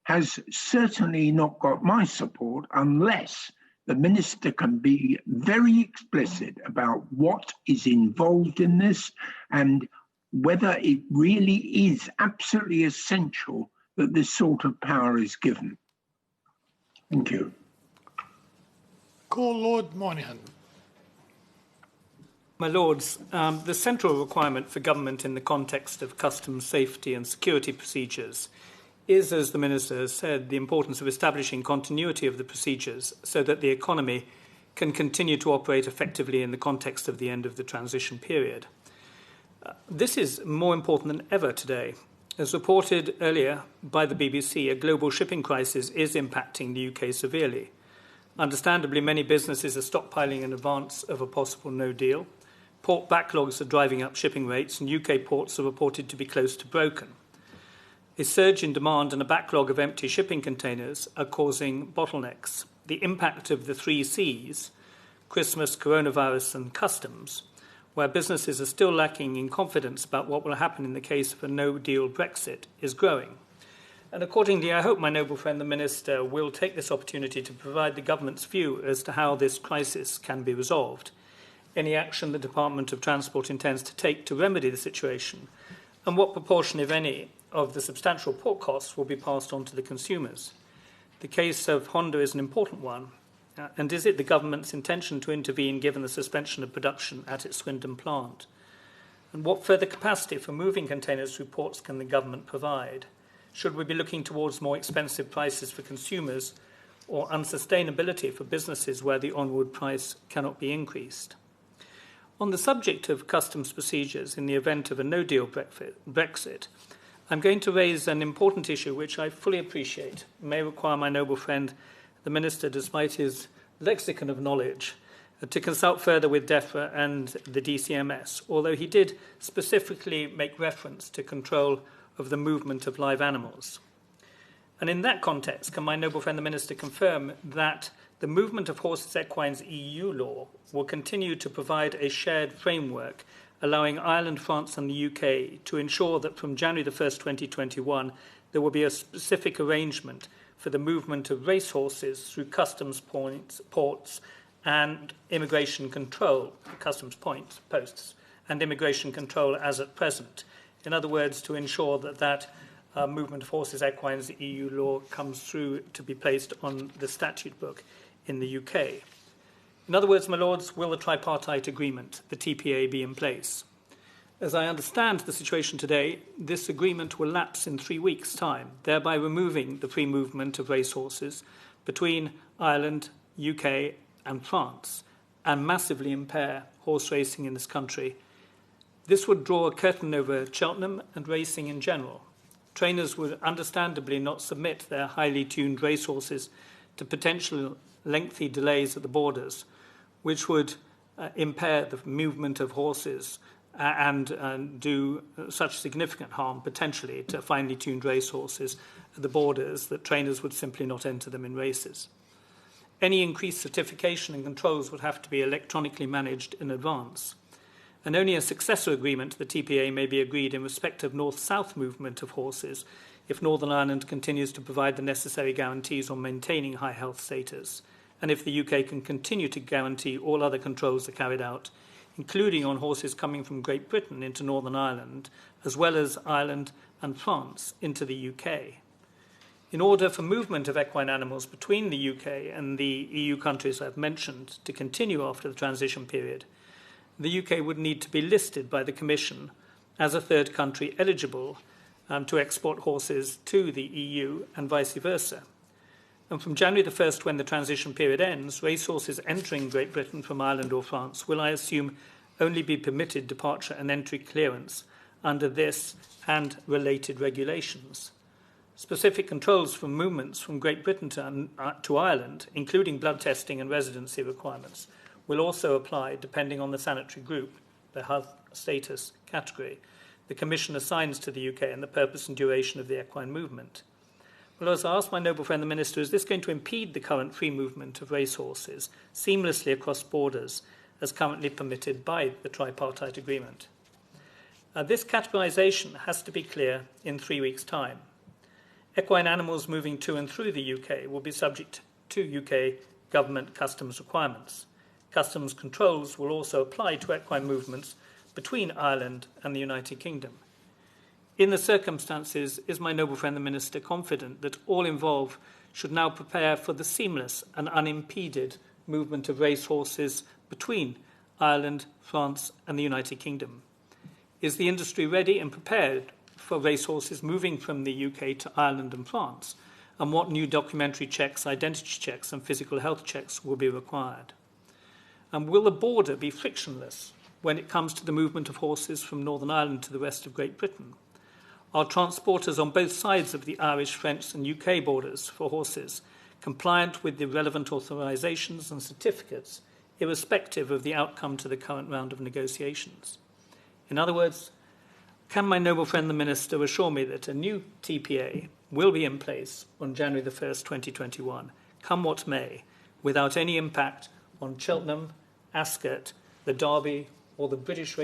has certainly not got my support unless the Minister can be very explicit about what is involved in this and whether it really is absolutely essential that this sort of power is given. Thank you. Call Lord Moynihan. My Lords, the central requirement for government in the context of customs safety and security procedures is, as the Minister has said, the importance of establishing continuity of the procedures so that the economy can continue to operate effectively in the context of the end of the transition period. This is more important than ever today. As reported earlier by the BBC, a global shipping crisis is impacting the UK severely. Understandably, many businesses are stockpiling in advance of a possible no deal. Port backlogs are driving up shipping rates, and UK ports are reported to be close to broken. A surge in demand and a backlog of empty shipping containers are causing bottlenecks. The impact of the 3 Cs, Christmas, coronavirus and customs, where businesses are still lacking in confidence about what will happen in the case of a no-deal Brexit, is growing. And accordingly, I hope my noble friend the Minister will take this opportunity to provide the government's view as to how this crisis can be resolved, any action the Department of Transport intends to take to remedy the situation, and what proportion, if any, of the substantial port costs will be passed on to the consumers. The case of Honda is an important one, and is it the government's intention to intervene given the suspension of production at its Swindon plant? And what further capacity for moving containers through ports can the government provide? Should we be looking towards more expensive prices for consumers or unsustainability for businesses where the onward price cannot be increased? On the subject of customs procedures in the event of a no-deal Brexit, I'm going to raise an important issue which I fully appreciate may require my noble friend, the Minister, despite his lexicon of knowledge, to consult further with DEFRA and the DCMS, although he did specifically make reference to control of the movement of live animals. And in that context, can my noble friend the Minister confirm that the movement of horses equines EU law will continue to provide a shared framework allowing Ireland, France and the UK to ensure that from January the 1st, 2021, there will be a specific arrangement for the movement of racehorses through customs ports and immigration control, customs posts, and immigration control as at present. In other words, to ensure that movement of horses equines EU law comes through to be placed on the statute book in the UK. In other words, my lords, will the tripartite agreement, the TPA, be in place? As I understand the situation today, this agreement will lapse in 3 weeks' time, thereby removing the free movement of racehorses between Ireland, UK and France, and massively impair horse racing in this country. This would draw a curtain over Cheltenham and racing in general. Trainers would understandably not submit their highly tuned racehorses to potential lengthy delays at the borders, which would impair the movement of horses and do such significant harm potentially to finely tuned racehorses at the borders that trainers would simply not enter them in races. Any increased certification and controls would have to be electronically managed in advance. And only a successor agreement to the TPA may be agreed in respect of north-south movement of horses if Northern Ireland continues to provide the necessary guarantees on maintaining high health status, and if the UK can continue to guarantee all other controls are carried out, including on horses coming from Great Britain into Northern Ireland, as well as Ireland and France into the UK. In order for movement of equine animals between the UK and the EU countries I've mentioned to continue after the transition period, the UK would need to be listed by the Commission as a third country eligible to export horses to the EU and vice versa. And from January the 1st, when the transition period ends, racehorses entering Great Britain from Ireland or France will, I assume, only be permitted departure and entry clearance under this and related regulations. Specific controls for movements from Great Britain to Ireland, including blood testing and residency requirements, will also apply depending on the sanitary group, the health status category, the Commission assigns to the UK and the purpose and duration of the equine movement. Well, as I asked my noble friend the Minister, is this going to impede the current free movement of racehorses seamlessly across borders as currently permitted by the tripartite agreement? This categorisation has to be clear in 3 weeks' time. Equine animals moving to and through the UK will be subject to UK government customs requirements. Customs controls will also apply to equine movements between Ireland and the United Kingdom. In the circumstances, is my noble friend the Minister confident that all involved should now prepare for the seamless and unimpeded movement of racehorses between Ireland, France and the United Kingdom? Is the industry ready and prepared for racehorses moving from the UK to Ireland and France? And what new documentary checks, identity checks and physical health checks will be required? And will the border be frictionless when it comes to the movement of horses from Northern Ireland to the rest of Great Britain? Are transporters on both sides of the Irish, French and UK borders for horses compliant with the relevant authorisations and certificates, irrespective of the outcome to the current round of negotiations. In other words, can my noble friend the Minister assure me that a new TPA will be in place on January the 1st, 2021, come what may, without any impact on Cheltenham, Ascot, the Derby or the British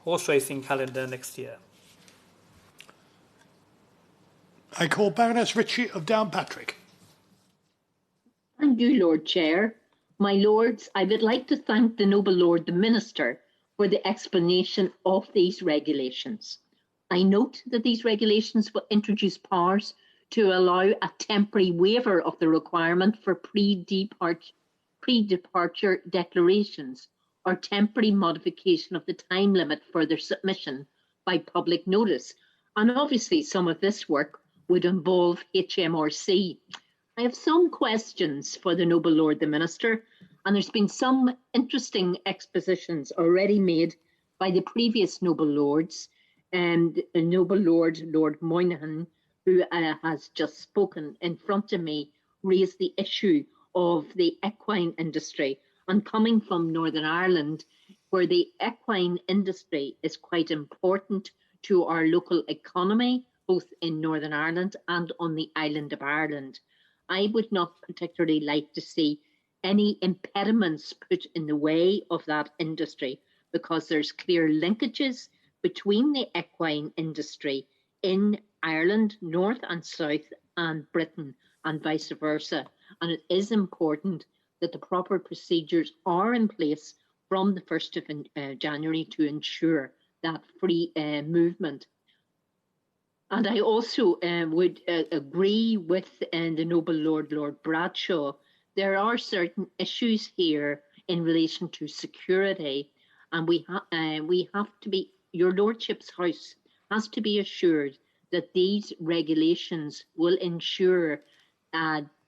horse racing calendar next year? I call Baroness Ritchie of Downpatrick. Thank you, Lord Chair. My Lords, I would like to thank the noble Lord the Minister for the explanation of these regulations. I note that these regulations will introduce powers to allow a temporary waiver of the requirement for pre-departure declarations or temporary modification of the time limit for their submission by public notice. And obviously some of this work would involve HMRC. I have some questions for the noble Lord the Minister, and there's been some interesting expositions already made by the previous noble lords, and the noble Lord Moynihan, who has just spoken in front of me, raised the issue of the equine industry. And coming from Northern Ireland, where the equine industry is quite important to our local economy, both in Northern Ireland and on the island of Ireland, I would not particularly like to see any impediments put in the way of that industry, because there's clear linkages between the equine industry in Ireland, north and south, and Britain, and vice versa. And it is important that the proper procedures are in place from the 1st of January to ensure that free movement. And I also would agree with the noble Lord Bradshaw. There are certain issues here in relation to security, and we have to be, your Lordship's House has to be assured that these regulations will ensure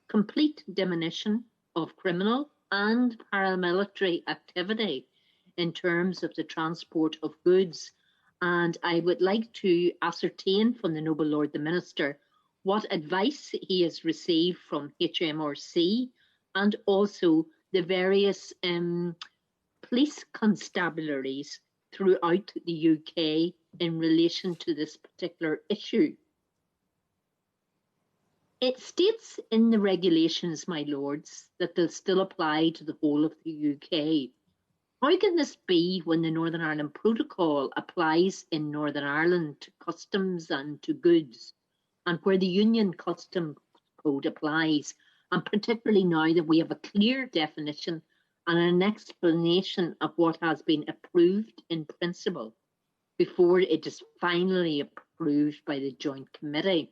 complete diminution of criminal and paramilitary activity in terms of the transport of goods. And I would like to ascertain from the noble Lord the Minister what advice he has received from HMRC and also the various police constabularies throughout the UK in relation to this particular issue. It states in the regulations, my lords, that they'll still apply to the whole of the UK. How can this be when the Northern Ireland Protocol applies in Northern Ireland to customs and to goods, and where the Union Customs Code applies, and particularly now that we have a clear definition and an explanation of what has been approved in principle before it is finally approved by the Joint Committee?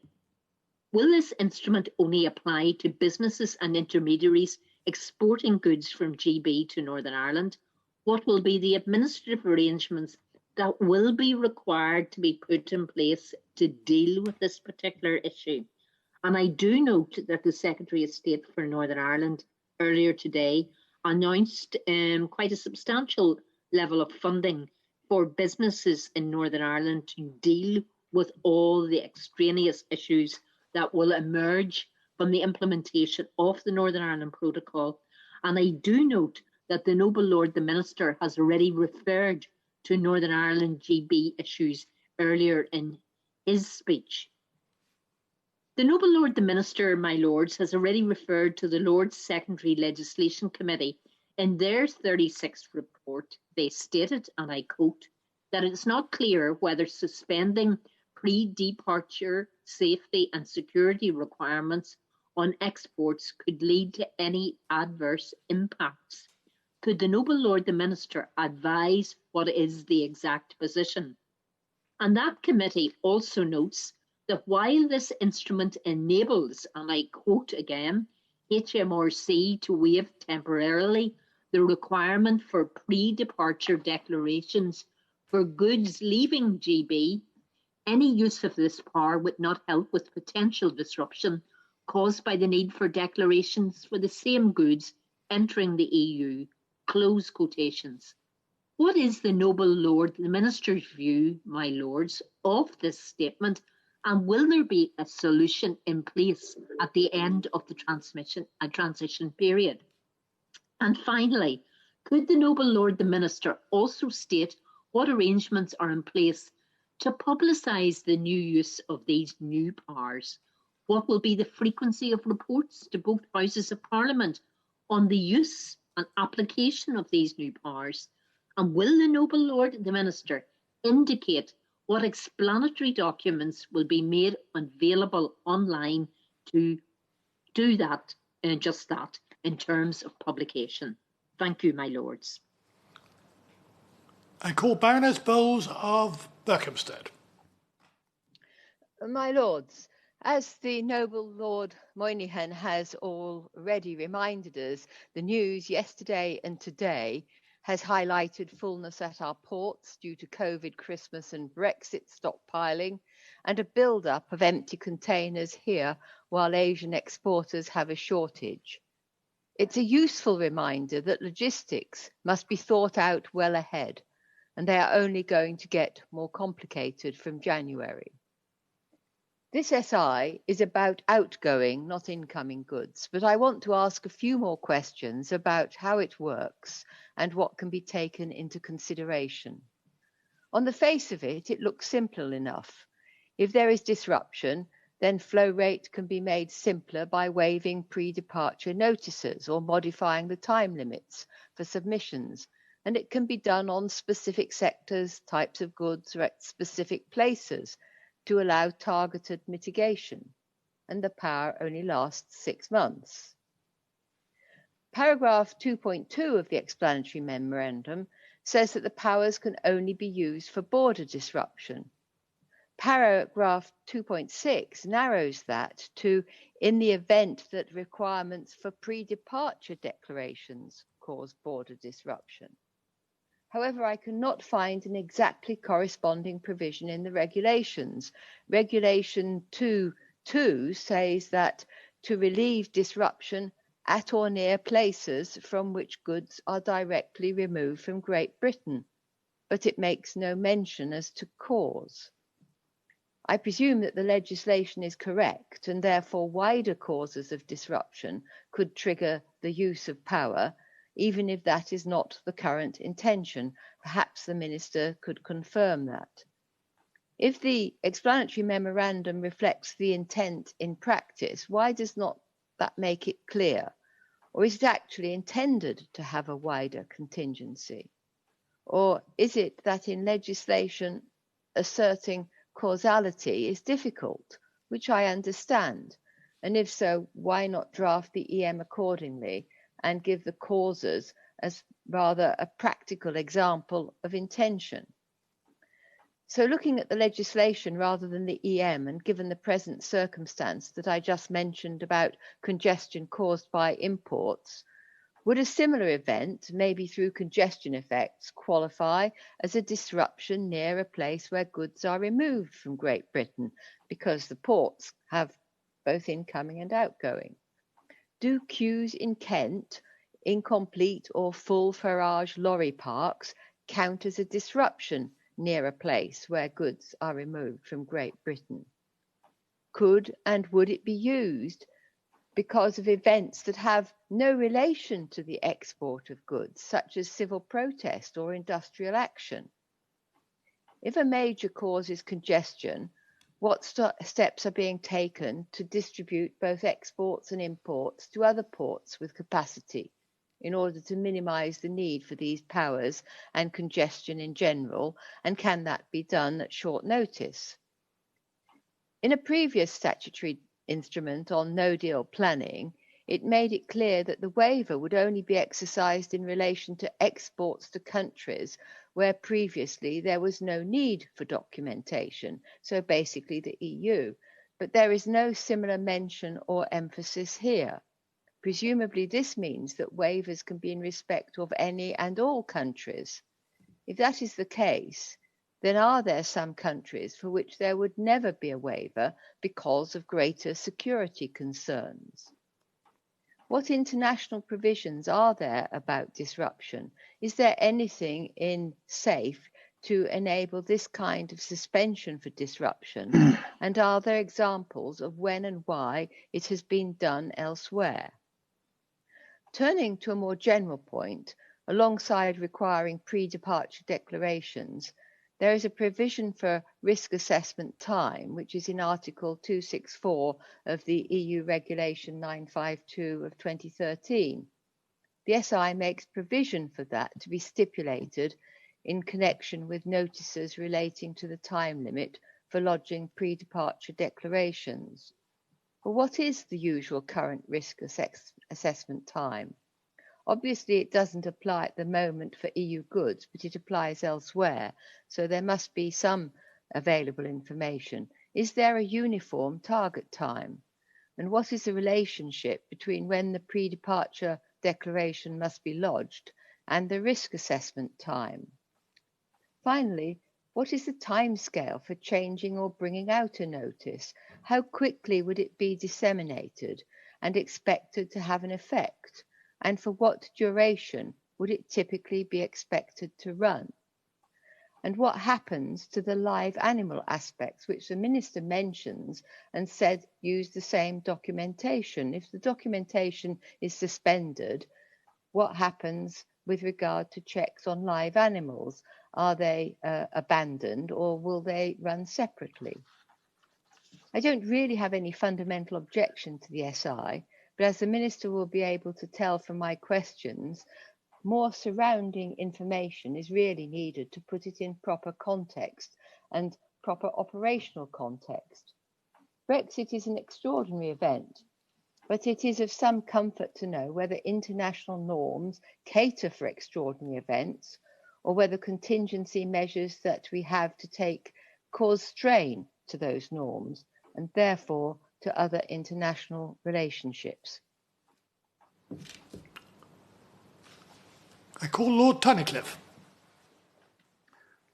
Will this instrument only apply to businesses and intermediaries exporting goods from GB to Northern Ireland? What will be the administrative arrangements that will be required to be put in place to deal with this particular issue? And I do note that the Secretary of State for Northern Ireland earlier today announced quite a substantial level of funding for businesses in Northern Ireland to deal with all the extraneous issues that will emerge from the implementation of the Northern Ireland Protocol. And I do note that the noble Lord the Minister has already referred to Northern Ireland GB issues earlier in his speech. The noble Lord the Minister, my lords, has already referred to the Lords Secondary Legislation Committee. In their 36th report, they stated, and I quote, that it's not clear whether suspending pre-departure safety and security requirements on exports could lead to any adverse impacts. Could the noble Lord the Minister advise what is the exact position? And that committee also notes that while this instrument enables, and I quote again, HMRC to waive temporarily the requirement for pre-departure declarations for goods leaving GB, any use of this power would not help with potential disruption caused by the need for declarations for the same goods entering the EU. Close quotations. What is the noble Lord the Minister's view, my lords, of this statement, And will there be a solution in place at the end of the transition period? And finally, could the Noble Lord the Minister also state what arrangements are in place to publicise the new use of these new powers? What will be the frequency of reports to both Houses of Parliament on the use and application of these new powers? And will the Noble Lord the Minister indicate what explanatory documents will be made available online to do that, just that, in terms of publication? Thank you, my lords. I call Baroness Bowles of Berkhamsted. My lords, as the Noble Lord Moynihan has already reminded us, the news yesterday and today has highlighted fullness at our ports due to COVID, Christmas and Brexit stockpiling, and a build-up of empty containers here while Asian exporters have a shortage. It's a useful reminder that logistics must be thought out well ahead, and they are only going to get more complicated from January. This SI is about outgoing, not incoming goods, but I want to ask a few more questions about how it works and what can be taken into consideration. On the face of it, it looks simple enough. If there is disruption, then flow rate can be made simpler by waiving pre-departure notices or modifying the time limits for submissions, and it can be done on specific sectors, types of goods, or at specific places, to allow targeted mitigation, and the power only lasts 6 months. Paragraph 2.2 of the explanatory memorandum says that the powers can only be used for border disruption. Paragraph 2.6 narrows that to in the event that requirements for pre-departure declarations cause border disruption. However, I cannot find an exactly corresponding provision in the regulations. Regulation 2.2 says that to relieve disruption at or near places from which goods are directly removed from Great Britain, but it makes no mention as to cause. I presume that the legislation is correct, and therefore wider causes of disruption could trigger the use of power, even if that is not the current intention. Perhaps the Minister could confirm that. If the explanatory memorandum reflects the intent in practice, why does not that make it clear? Or is it actually intended to have a wider contingency? Or is it that in legislation asserting causality is difficult, which I understand? And if so, why not draft the EM accordingly and give the causes as rather a practical example of intention? So looking at the legislation rather than the EM, and given the present circumstance that I just mentioned about congestion caused by imports, would a similar event, maybe through congestion effects, qualify as a disruption near a place where goods are removed from Great Britain because the ports have both incoming and outgoing? Do queues in Kent, incomplete or full Farage lorry parks, count as a disruption near a place where goods are removed from Great Britain? Could and would it be used because of events that have no relation to the export of goods, such as civil protest or industrial action? If a major cause is congestion, what steps are being taken to distribute both exports and imports to other ports with capacity in order to minimise the need for these powers and congestion in general, and can that be done at short notice? In a previous statutory instrument on no-deal planning, it made it clear that the waiver would only be exercised in relation to exports to countries where previously there was no need for documentation, so basically the EU. But there is no similar mention or emphasis here. Presumably this means that waivers can be in respect of any and all countries. If that is the case, then are there some countries for which there would never be a waiver because of greater security concerns? What international provisions are there about disruption? Is there anything in SAFE to enable this kind of suspension for disruption? And are there examples of when and why it has been done elsewhere? Turning to a more general point, alongside requiring pre-departure declarations, there is a provision for risk assessment time, which is in Article 264 of the EU Regulation 952 of 2013. The SI makes provision for that to be stipulated in connection with notices relating to the time limit for lodging pre-departure declarations. But what is the usual current risk assessment time? Obviously, it doesn't apply at the moment for EU goods, but it applies elsewhere, so there must be some available information. Is there a uniform target time? And what is the relationship between when the pre-departure declaration must be lodged and the risk assessment time? Finally, what is the timescale for changing or bringing out a notice? How quickly would it be disseminated and expected to have an effect? And for what duration would it typically be expected to run? And what happens to the live animal aspects, which the Minister mentions and said use the same documentation? If the documentation is suspended, what happens with regard to checks on live animals? Are they abandoned, or will they run separately? I don't really have any fundamental objection to the SI, but as the Minister will be able to tell from my questions, more surrounding information is really needed to put it in proper context and proper operational context. Brexit is an extraordinary event, but it is of some comfort to know whether international norms cater for extraordinary events, or whether contingency measures that we have to take cause strain to those norms and therefore to other international relationships. I call Lord Tunnicliffe.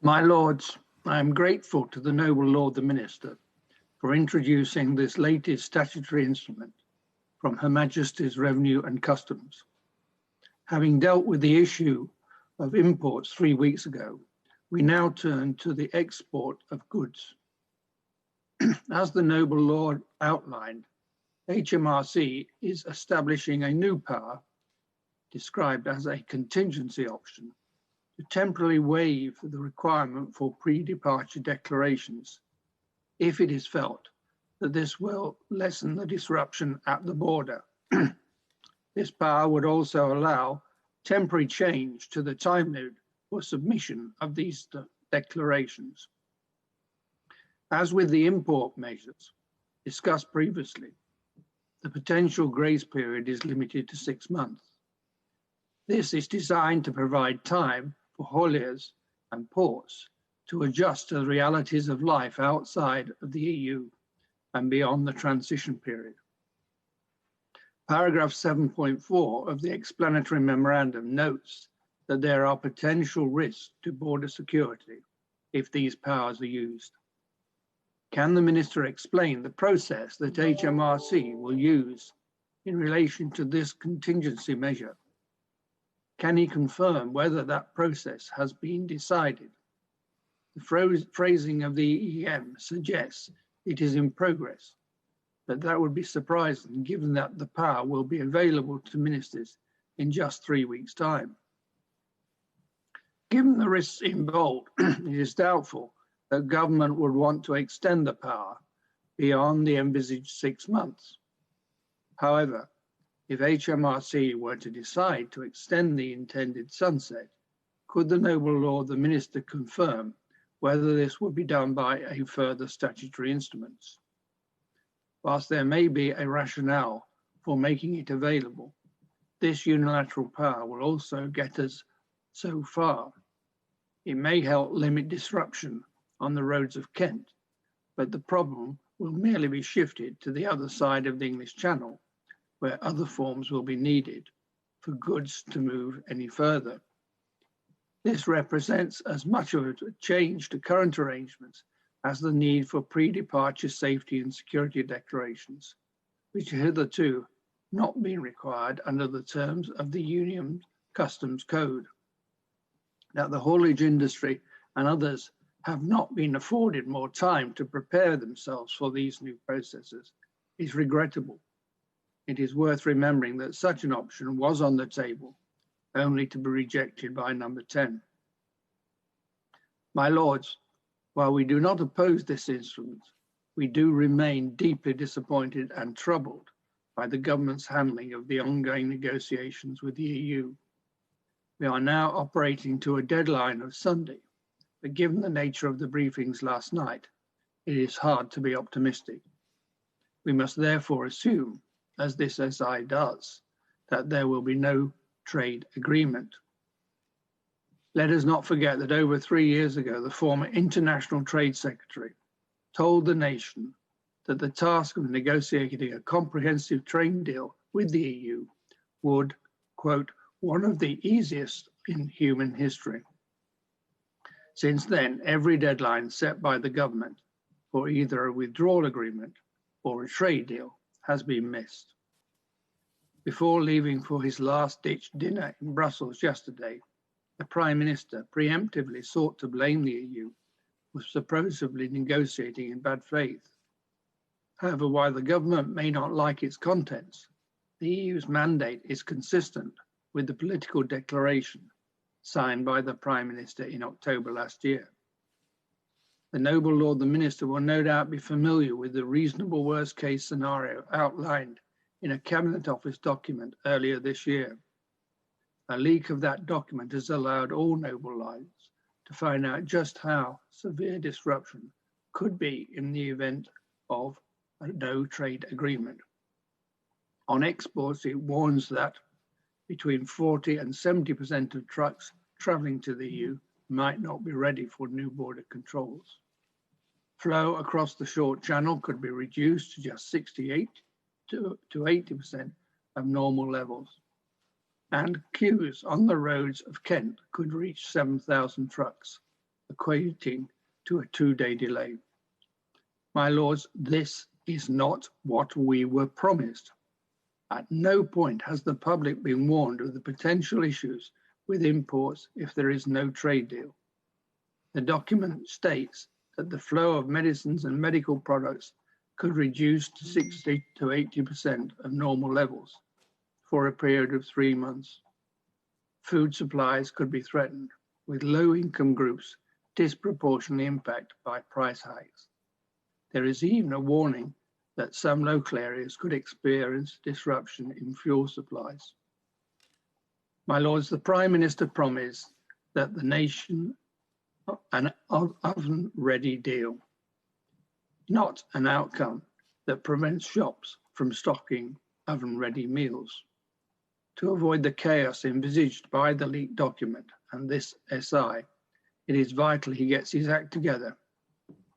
My Lords, I am grateful to the Noble Lord the Minister for introducing this latest statutory instrument from Her Majesty's Revenue and Customs. Having dealt with the issue of imports 3 weeks ago, we now turn to the export of goods. As the Noble Lord outlined, HMRC is establishing a new power, described as a contingency option, to temporarily waive the requirement for pre-departure declarations if it is felt that this will lessen the disruption at the border. This power would also allow temporary change to the time limit for submission of these declarations. As with the import measures discussed previously, the potential grace period is limited to 6 months. This is designed to provide time for hauliers and ports to adjust to the realities of life outside of the EU and beyond the transition period. Paragraph 7.4 of the explanatory memorandum notes that there are potential risks to border security if these powers are used. Can the Minister explain the process that HMRC will use in relation to this contingency measure? Can he confirm whether that process has been decided? The phrasing of the EEM suggests it is in progress, but that would be surprising given that the power will be available to ministers in just 3 weeks' time. Given the risks involved, it is doubtful that government would want to extend the power beyond the envisaged 6 months. However, if HMRC were to decide to extend the intended sunset, could the Noble Lord the Minister confirm whether this would be done by a further statutory instruments? Whilst there may be a rationale for making it available, this unilateral power will also get us so far. It may help limit disruption on the roads of Kent, but the problem will merely be shifted to the other side of the English Channel, where other forms will be needed for goods to move any further. This represents as much of a change to current arrangements as the need for pre-departure safety and security declarations, which have hitherto not been required under the terms of the Union Customs Code. That the haulage industry and others have not been afforded more time to prepare themselves for these new processes is regrettable. It is worth remembering that such an option was on the table, only to be rejected by Number 10. My Lords, while we do not oppose this instrument, we do remain deeply disappointed and troubled by the government's handling of the ongoing negotiations with the EU. We are now operating to a deadline of Sunday, but given the nature of the briefings last night, it is hard to be optimistic. We must therefore assume, as this SI does, that there will be no trade agreement. Let us not forget that over 3 years ago, the former International Trade Secretary told the nation that the task of negotiating a comprehensive trade deal with the EU would, quote, one of the easiest in human history. Since then, every deadline set by the government for either a withdrawal agreement or a trade deal has been missed. Before leaving for his last-ditch dinner in Brussels yesterday, the Prime Minister preemptively sought to blame the EU for supposedly negotiating in bad faith. However, while the government may not like its contents, the EU's mandate is consistent with the political declaration signed by the Prime Minister in October last year. The noble Lord the Minister will no doubt be familiar with the reasonable worst-case scenario outlined in a Cabinet Office document earlier this year. A leak of that document has allowed all noble lords to find out just how severe disruption could be in the event of a no trade agreement. On exports, it warns that between 40 and 70% of trucks travelling to the EU might not be ready for new border controls. Flow across the short channel could be reduced to just 68 to 80% of normal levels. And queues on the roads of Kent could reach 7,000 trucks, equating to a 2-day delay. My Lords, this is not what we were promised. At no point has the public been warned of the potential issues with imports if there is no trade deal. The document states that the flow of medicines and medical products could reduce to 60 to 80% of normal levels for a period of 3 months. Food supplies could be threatened, with low-income groups disproportionately impacted by price hikes. There is even a warning that some local areas could experience disruption in fuel supplies. My Lords, the Prime Minister promised that the nation an oven-ready deal, not an outcome that prevents shops from stocking oven-ready meals. To avoid the chaos envisaged by the leaked document and this SI, it is vital he gets his act together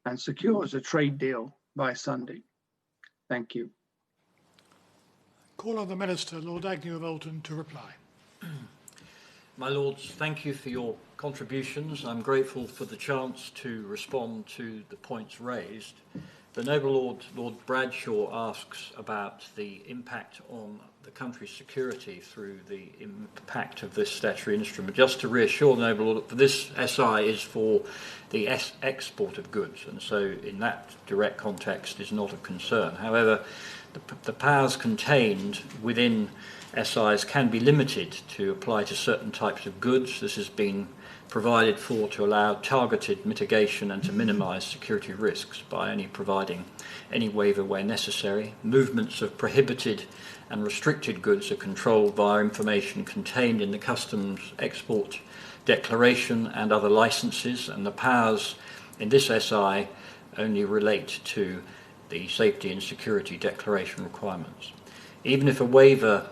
and secures a trade deal by Sunday. Thank you. Call on the Minister, Lord Agnew of Oldham, to reply. My Lords, thank you for your contributions. I'm grateful for the chance to respond to the points raised. The Noble Lord Bradshaw asks about the impact on the country's security through the impact of this statutory instrument. Just to reassure the Noble Lord, this SI is for the export of goods, and so in that direct context is not of concern. However, the powers contained within SIs can be limited to apply to certain types of goods. This has been provided for to allow targeted mitigation and to minimise security risks by only providing any waiver where necessary. Movements of prohibited and restricted goods are controlled via information contained in the Customs Export Declaration and other licences, and the powers in this SI only relate to the Safety and Security Declaration requirements. Even if a waiver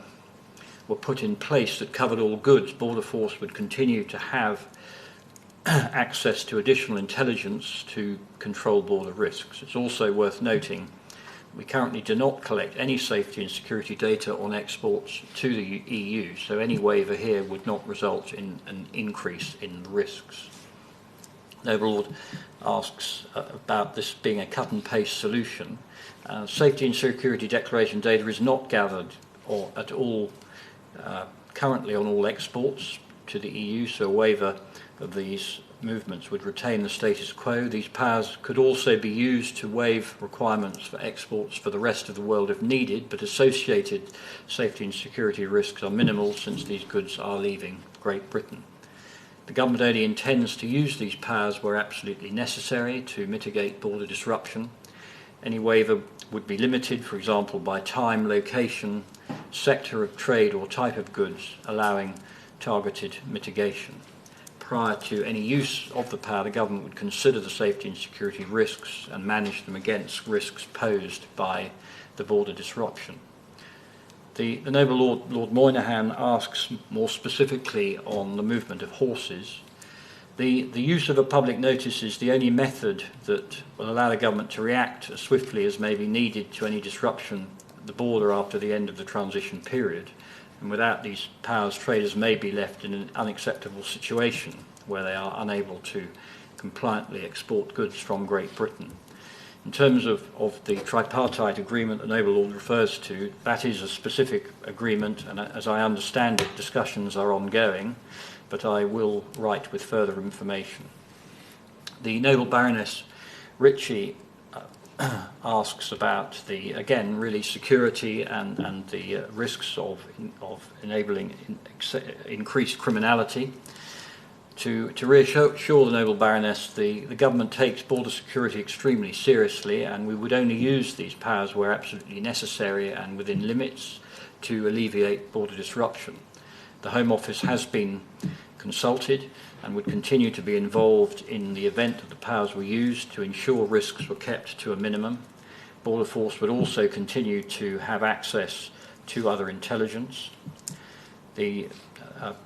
were put in place that covered all goods, Border Force would continue to have access to additional intelligence to control border risks. It's also worth noting we currently do not collect any safety and security data on exports to the EU, so any waiver here would not result in an increase in risks. Noble Lord asks about this being a cut and paste solution. Safety and security declaration data is not gathered or at all currently on all exports to the EU, so a waiver of these movements would retain the status quo. These powers could also be used to waive requirements for exports for the rest of the world if needed, but associated safety and security risks are minimal since these goods are leaving Great Britain. The government only intends to use these powers where absolutely necessary to mitigate border disruption. Any waiver would be limited, for example, by time, location, sector of trade or type of goods, allowing targeted mitigation. Prior to any use of the power, the government would consider the safety and security risks and manage them against risks posed by the border disruption. The Noble Lord Moynihan asks more specifically on the movement of horses. The use of a public notice is the only method that will allow the government to react as swiftly as may be needed to any disruption at the border after the end of the transition period. And without these powers, traders may be left in an unacceptable situation where they are unable to compliantly export goods from Great Britain. In terms of the tripartite agreement the Noble Lord refers to, that is a specific agreement, and as I understand it, discussions are ongoing, but I will write with further information. The Noble Baroness Ritchie asks about the, again, really security and the risks of enabling increased criminality. To reassure the Noble Baroness, the government takes border security extremely seriously, and we would only use these powers where absolutely necessary and within limits to alleviate border disruption. The Home Office has been consulted and would continue to be involved in the event that the powers were used to ensure risks were kept to a minimum. Border Force would also continue to have access to other intelligence. The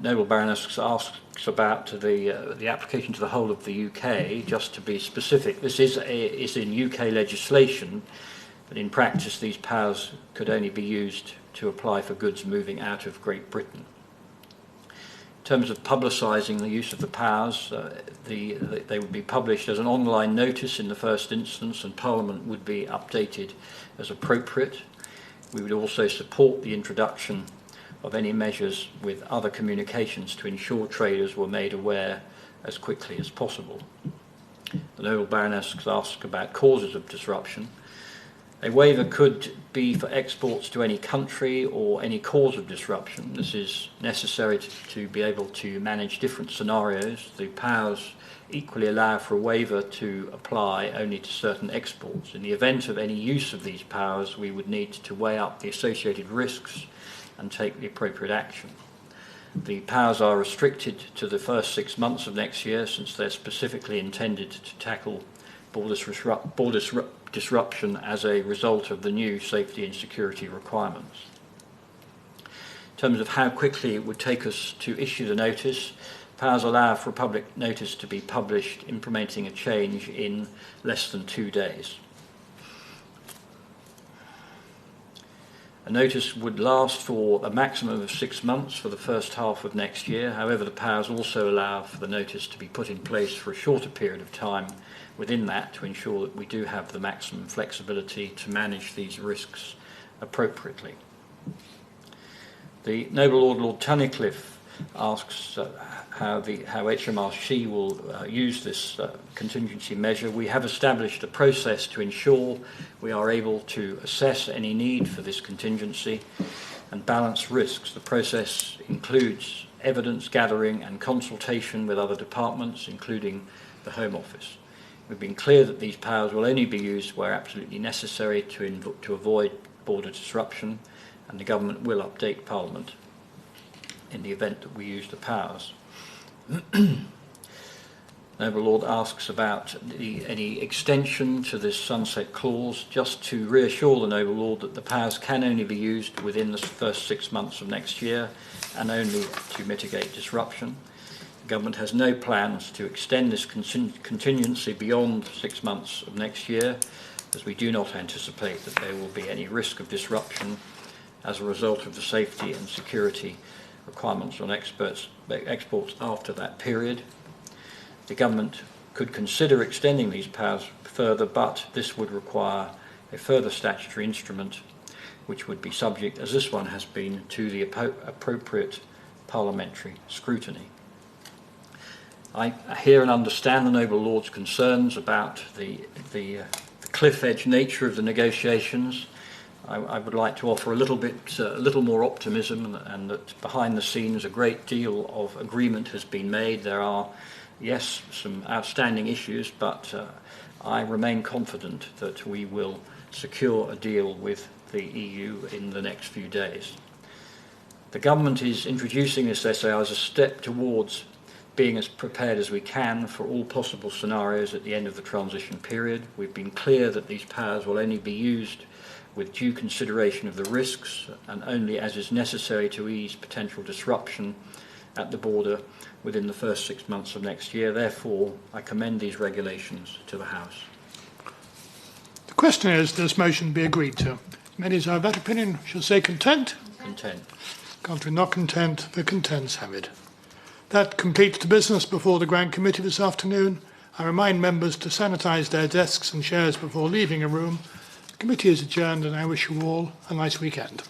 Noble Baroness asks about the application to the whole of the UK. Just to be specific, this is in UK legislation, but in practice these powers could only be used to apply for goods moving out of Great Britain. In terms of publicising the use of the powers, they would be published as an online notice in the first instance, and Parliament would be updated as appropriate. We would also support the introduction of any measures with other communications to ensure traders were made aware as quickly as possible. The Noble Baroness asks about causes of disruption. A waiver could be for exports to any country or any cause of disruption. This is necessary to be able to manage different scenarios. The powers equally allow for a waiver to apply only to certain exports. In the event of any use of these powers, we would need to weigh up the associated risks and take the appropriate action. The powers are restricted to the first 6 months of next year, since they're specifically intended to tackle border disruption as a result of the new safety and security requirements. In terms of how quickly it would take us to issue the notice, powers allow for a public notice to be published implementing a change in less than 2 days. A notice would last for a maximum of 6 months for the first half of next year. However, the powers also allow for the notice to be put in place for a shorter period of time within that to ensure that we do have the maximum flexibility to manage these risks appropriately. The Noble Lord Tunnicliffe asks how HMRC will use this contingency measure. We have established a process to ensure we are able to assess any need for this contingency and balance risks. The process includes evidence gathering and consultation with other departments, including the Home Office. We've been clear that these powers will only be used where absolutely necessary to avoid border disruption, and the government will update Parliament in the event that we use the powers. Noble Lord asks about any extension to this sunset clause. Just to reassure the Noble Lord that the powers can only be used within the first 6 months of next year and only to mitigate disruption. The government has no plans to extend this contingency beyond 6 months of next year, as we do not anticipate that there will be any risk of disruption as a result of the safety and security requirements on exports after that period. The government could consider extending these powers further, but this would require a further statutory instrument, which would be subject, as this one has been, to the appropriate parliamentary scrutiny. I hear and understand the Noble Lord's concerns about the cliff edge nature of the negotiations. I would like to offer a little more optimism, and that behind the scenes a great deal of agreement has been made. There are, yes, some outstanding issues, but I remain confident that we will secure a deal with the EU in the next few days. The government is introducing this SAR as a step towards being as prepared as we can for all possible scenarios at the end of the transition period. We've been clear that these powers will only be used with due consideration of the risks and only as is necessary to ease potential disruption at the border within the first 6 months of next year. Therefore, I commend these regulations to the House. The question is, this motion be agreed to? Many as are of that opinion shall say content. Content. Contrary not content, the contents have it. That completes the business before the Grant Committee this afternoon. I remind members to sanitise their desks and chairs before leaving a room. The committee is adjourned, and I wish you all a nice weekend.